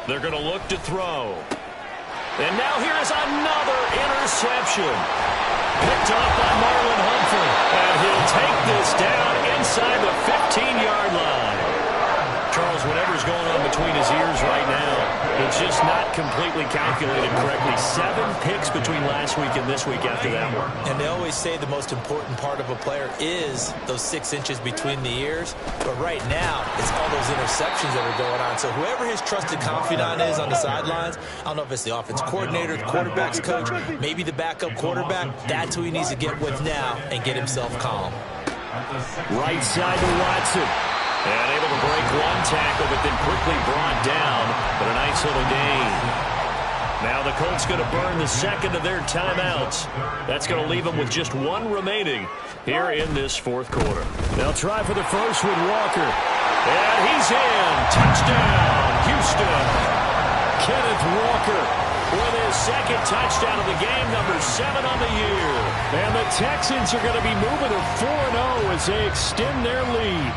They're going to look to throw. And now here is another interception. Picked off by Marlon Humphrey. And he'll take this down inside the 15-yard line. Charles, whatever's going on between his ears right now, it's just not completely calculated correctly. 7 picks between last week and this week after that one. And they always say the most important part of a player is those 6 inches between the ears. But right now, it's all those interceptions that are going on. So whoever his trusted confidant is on the sidelines, I don't know if it's the offense coordinator, the quarterback's coach, maybe the backup quarterback, that's who he needs to get with now and get himself calm. Right side to Watson. And able to break 1 tackle, but then quickly brought down. But a nice little gain. Now the Colts going to burn the 2nd of their timeouts. That's going to leave them with just 1 remaining here in this 4th quarter. They'll try for the first with Walker. And he's in. Touchdown, Houston. Kenneth Walker with his 2nd touchdown of the game, number 7 on the year. And the Texans are going to be moving to 4-0 as they extend their lead.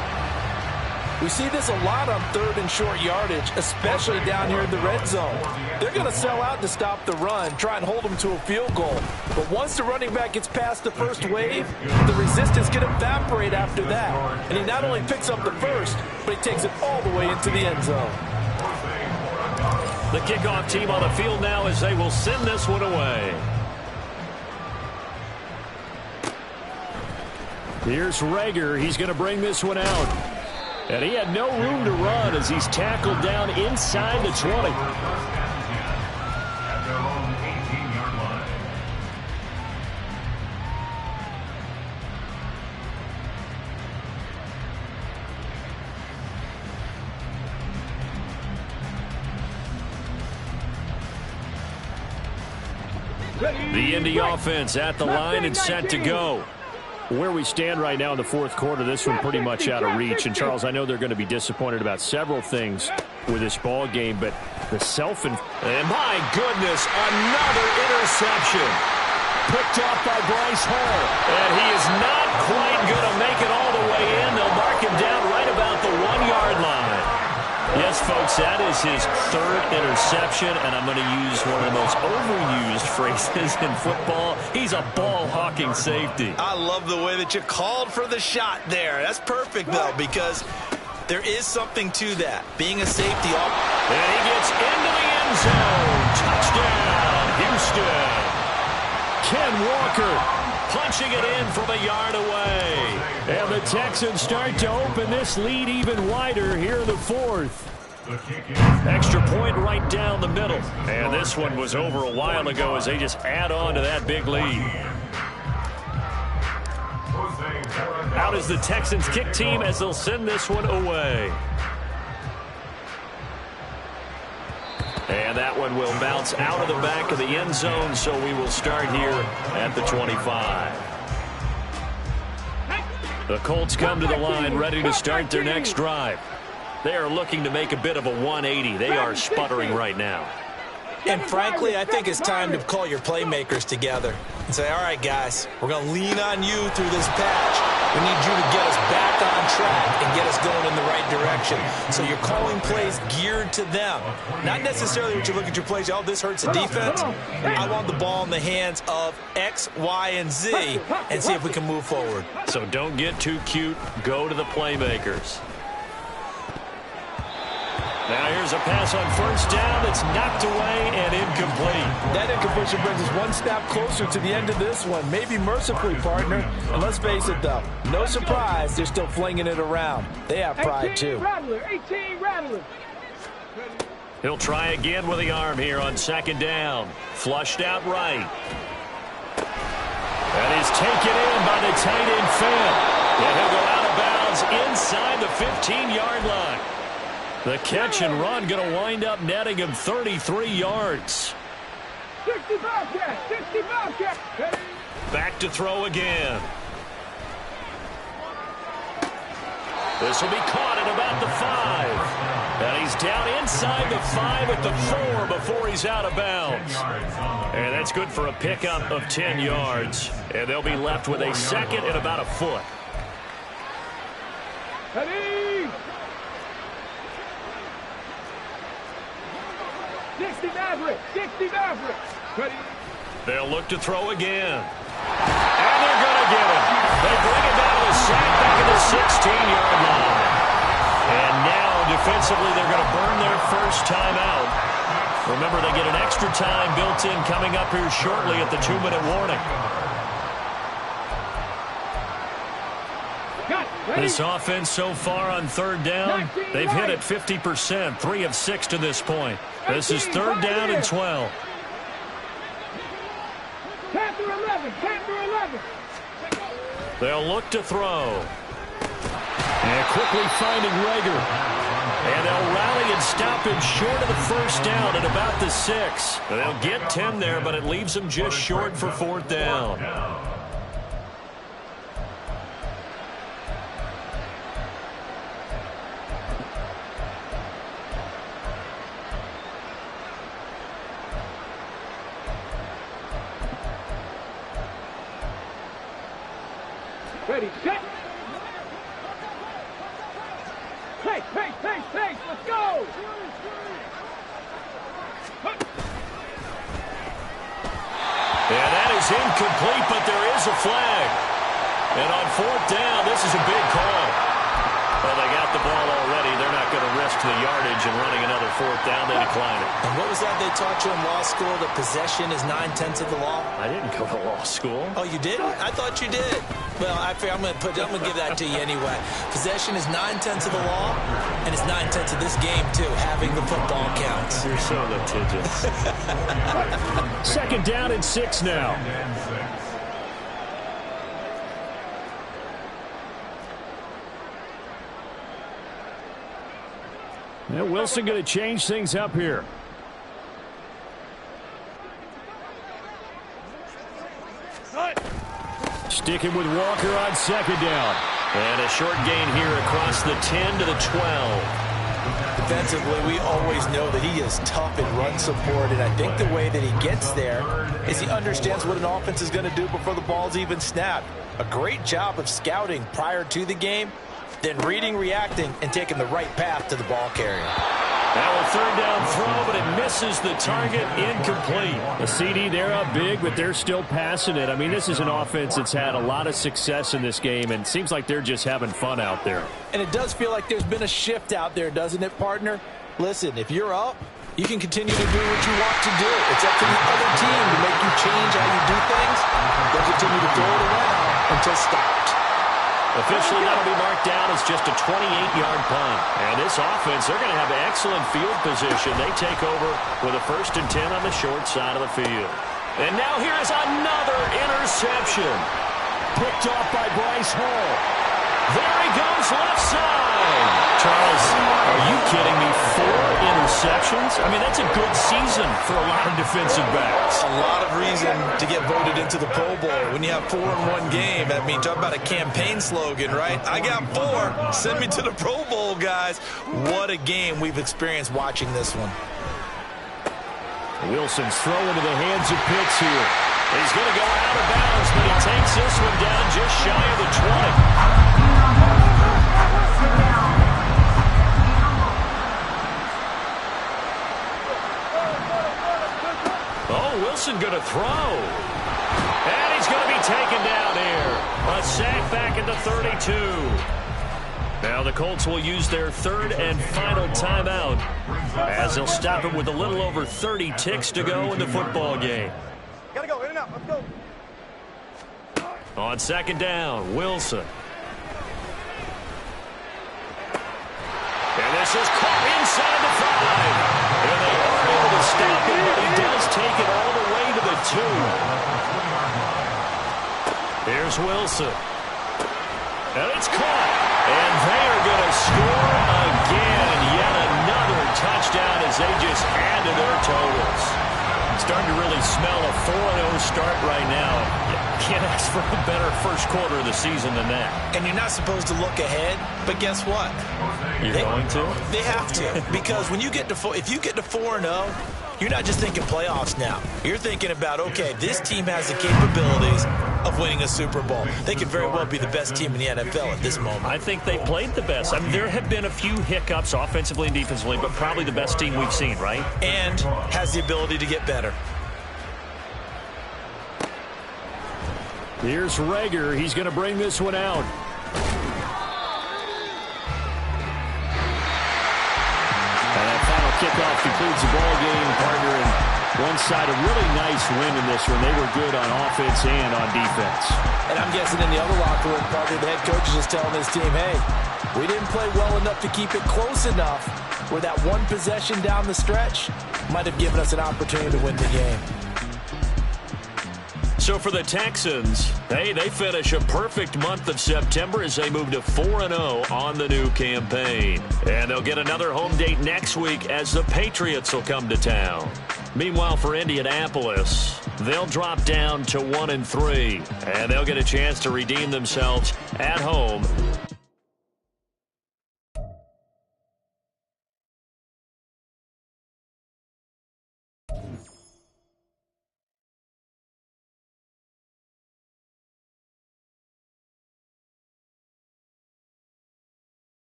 We see this a lot on 3rd and short yardage, especially down here in the red zone. They're going to sell out to stop the run, try and hold them to a field goal. But once the running back gets past the first wave, the resistance can evaporate after that. And he not only picks up the first, but he takes it all the way into the end zone. The kickoff team on the field now as they will send this one away. Here's Rager. He's going to bring this one out. And he had no room to run as he's tackled down inside the 20. At their own 18-yard line. The Indy offense at the line and set to go. Where we stand right now in the 4th quarter, this one pretty much out of reach. And, Charles, I know they're going to be disappointed about several things with this ball game, but the and my goodness, another interception. Picked off by Bryce Hall. And he is not quite going to make it all the way in. They'll mark him down right about the 1-yard line. Yes, folks, that is his 3rd interception, and I'm going to use one of the most overused phrases in football. He's a ball-hawking safety. I love the way that you called for the shot there. That's perfect, though, because there is something to that. Being a safety. And he gets into the end zone. Touchdown, Houston. Ken Walker punching it in from a yard away. And the Texans start to open this lead even wider here in the 4th. Extra point right down the middle. And this one was over a while ago as they just add on to that big lead. Out is the Texans kick team as they'll send this one away. And that one will bounce out of the back of the end zone, so we will start here at the 25. The Colts come to the line ready to start their next drive. They are looking to make a bit of a 180. They are sputtering right now. And frankly, I think it's time to call your playmakers together and say, all right, guys, we're going to lean on you through this patch. We need you to get us back on track and get us going in the right direction. So you're calling plays geared to them. Not necessarily when you look at your plays, oh, this hurts the defense. I want the ball in the hands of X, Y, and Z and see if we can move forward. So don't get too cute. Go to the playmakers. Now here's a pass on first down that's knocked away and incomplete. That incompletion brings us one step closer to the end of this one. Maybe mercifully, partner. And let's face it, though, no surprise, they're still flinging it around. They have pride, too. 18 Rattler, 18 Rattler. He'll try again with the arm here on second down. Flushed out right. That is taken in by the tight end, Fant. And he'll go out of bounds inside the 15-yard line. The catch and run going to wind up netting him 33 yards. 60 Bobcat, 60 Bobcat. Back to throw again. This will be caught at about the 5. And he's down inside the 5 at the 4 before he's out of bounds. And that's good for a pickup of 10 yards. And they'll be left with a second and about a foot. Ready? 60 Maverick, 60 Maverick. Ready? They'll look to throw again. And they're going to get him. They bring it down to a sack back at the 16-yard line. And now, defensively, they're going to burn their first time out. Remember, they get an extra time built in coming up here shortly at the 2-minute warning. This offense so far on third down, they've hit it 50%, 3 of 6 to this point. This is third down and 12. Panther 11, Panther 11. They'll look to throw. And quickly finding Rager. And they'll rally and stop him short of the first down at about the 6. They'll get 10 there, but it leaves them just short for fourth down. Ready, set. Pace, let's go. And that is incomplete, but there is a flag. And on fourth down, this is a big call. Well, they got the ball already. They're not going to risk the yardage and running another fourth down. They decline it. And what was that they taught you in law school, that possession is 9/10 of the law? I didn't go to law school. Oh, you did? I thought you did. Well, I'm going to give that to you anyway. Possession is 9/10 of the law, and it's 9/10 of this game, too. Having the football counts. You're so litigious. Second down and 6 now. Now Wilson going to change things up here. Sticking with Walker on second down. And a short gain here across the 10 to the 12. Defensively, we always know that he is tough in run support, and I think the way that he gets there is he understands what an offense is going to do before the ball's even snapped. A great job of scouting prior to the game, then reading, reacting, and taking the right path to the ball carrier. Now a third down throw, but it misses the target, incomplete. The CD, they're up big, but they're still passing it. I mean, this is an offense that's had a lot of success in this game, and it seems like they're just having fun out there. And it does feel like there's been a shift out there, doesn't it, partner? Listen, if you're up, you can continue to do what you want to do. It's up to the other team to make you change how you do things. They'll continue to throw it around until stopped. Officially, that'll be marked down as just a 28-yard punt. And this offense, they're going to have excellent field position. They take over with a 1st and 10 on the short side of the field. And now here is another interception. Picked off by Bryce Hall. There he goes, left side. Charles, are you kidding me? 4 interceptions? I mean, that's a good season for a lot of defensive backs. A lot of reason to get voted into the Pro Bowl. When you have 4 in one game, I mean, talk about a campaign slogan, right? I got 4. Send me to the Pro Bowl, guys. What a game we've experienced watching this one. Wilson's throw into the hands of Pitts here. He's going to go out of bounds, but he takes this one down just shy of the 20. Oh, Wilson going to throw. And he's going to be taken down here. A sack back at the 32. Now the Colts will use their third and final timeout as they'll stop it with a little over 30 ticks to go in the football game. Gotta go, in and out, let's go. On second down, Wilson. And this is caught inside the 5. And they aren't able to stop him, but he does take it all the way to the 2. Here's Wilson. And it's caught. And they are going to score again. Yet another touchdown as they just add to their totals. Starting to really smell a 4-0 start right now. Can't ask for a better first quarter of the season than that. And you're not supposed to look ahead, but guess what? You're going to? They have to. Because when you get to if you get to 4-0, you're not just thinking playoffs now. You're thinking about, okay, this team has the capabilities of winning a Super Bowl. They could very well be the best team in the NFL at this moment. I think they played the best. I mean, there have been a few hiccups offensively and defensively, but probably the best team we've seen, right? And has the ability to get better. Here's Rager. He's going to bring this one out. And that final kickoff concludes the ball game, partner. And one side, a really nice win in this one. They were good on offense and on defense. And I'm guessing in the other locker room, partner, the head coach is just telling his team, hey, we didn't play well enough to keep it close enough where that one possession down the stretch might have given us an opportunity to win the game. So for the Texans, hey, they finish a perfect month of September as they move to 4-0 on the new campaign. And they'll get another home date next week as the Patriots will come to town. Meanwhile, for Indianapolis, they'll drop down to 1-3, and they'll get a chance to redeem themselves at home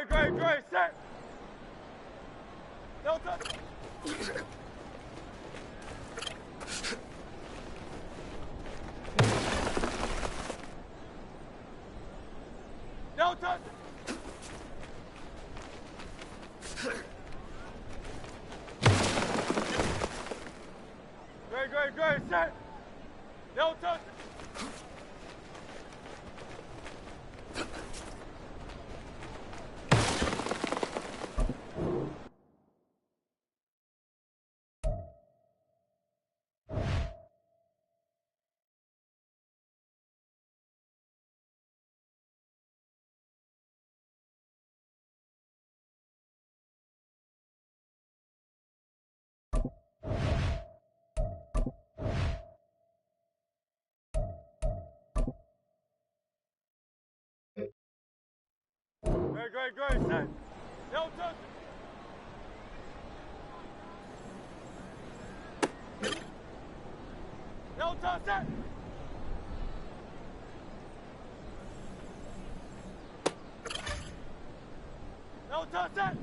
Great, set. No touch. No touch. Great, set. No touch. Great, set. No touch. No touch, set. No touch, set.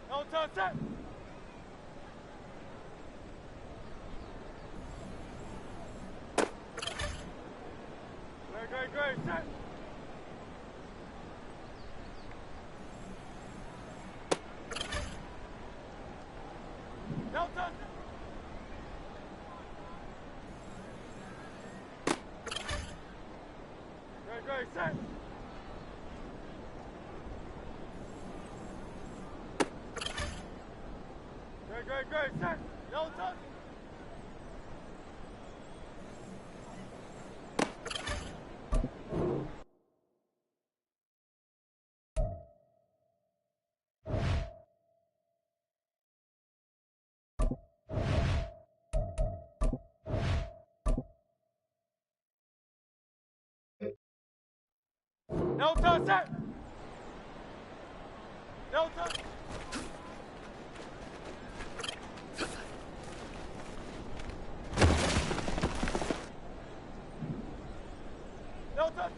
No touch, set. Great, set. No touch. Great, set. Great, set. No touch. No touch, set. No touch. No touch.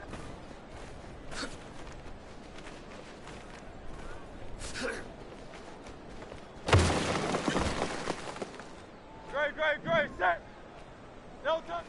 Great, set. No touch.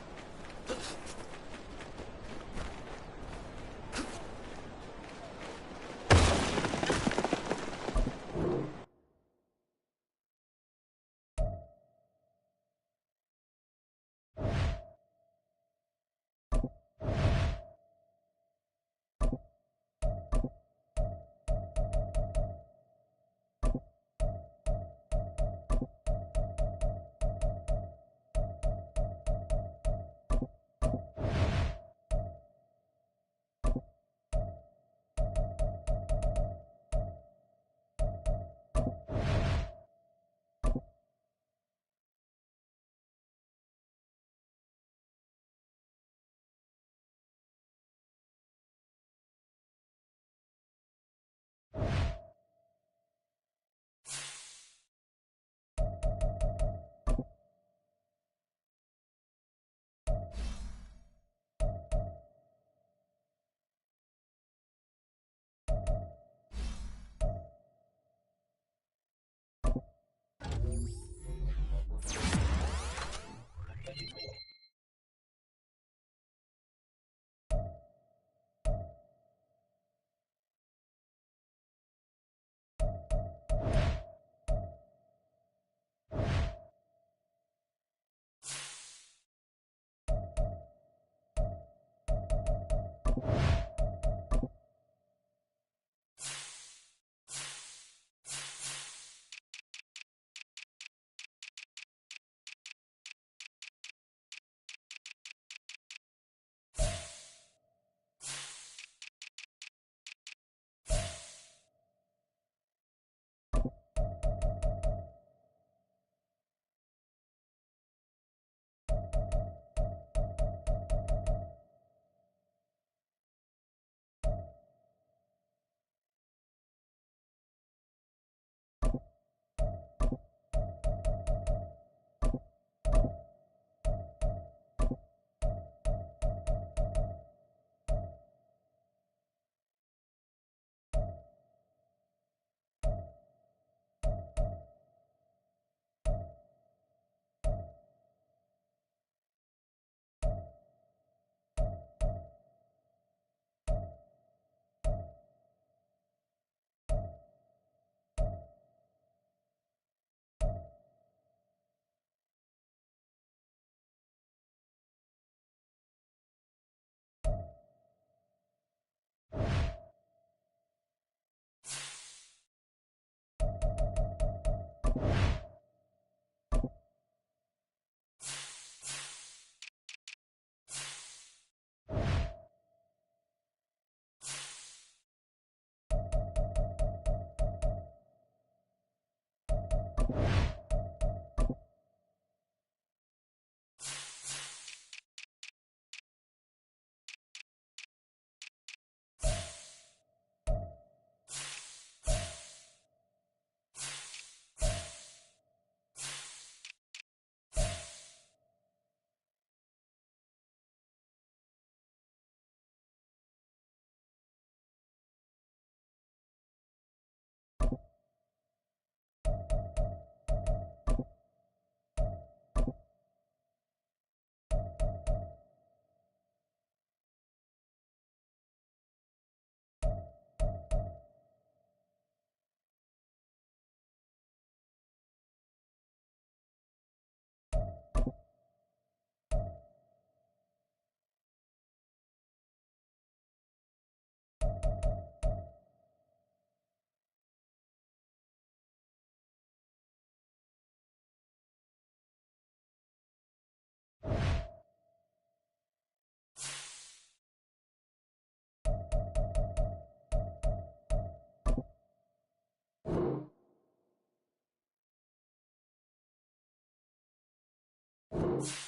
five.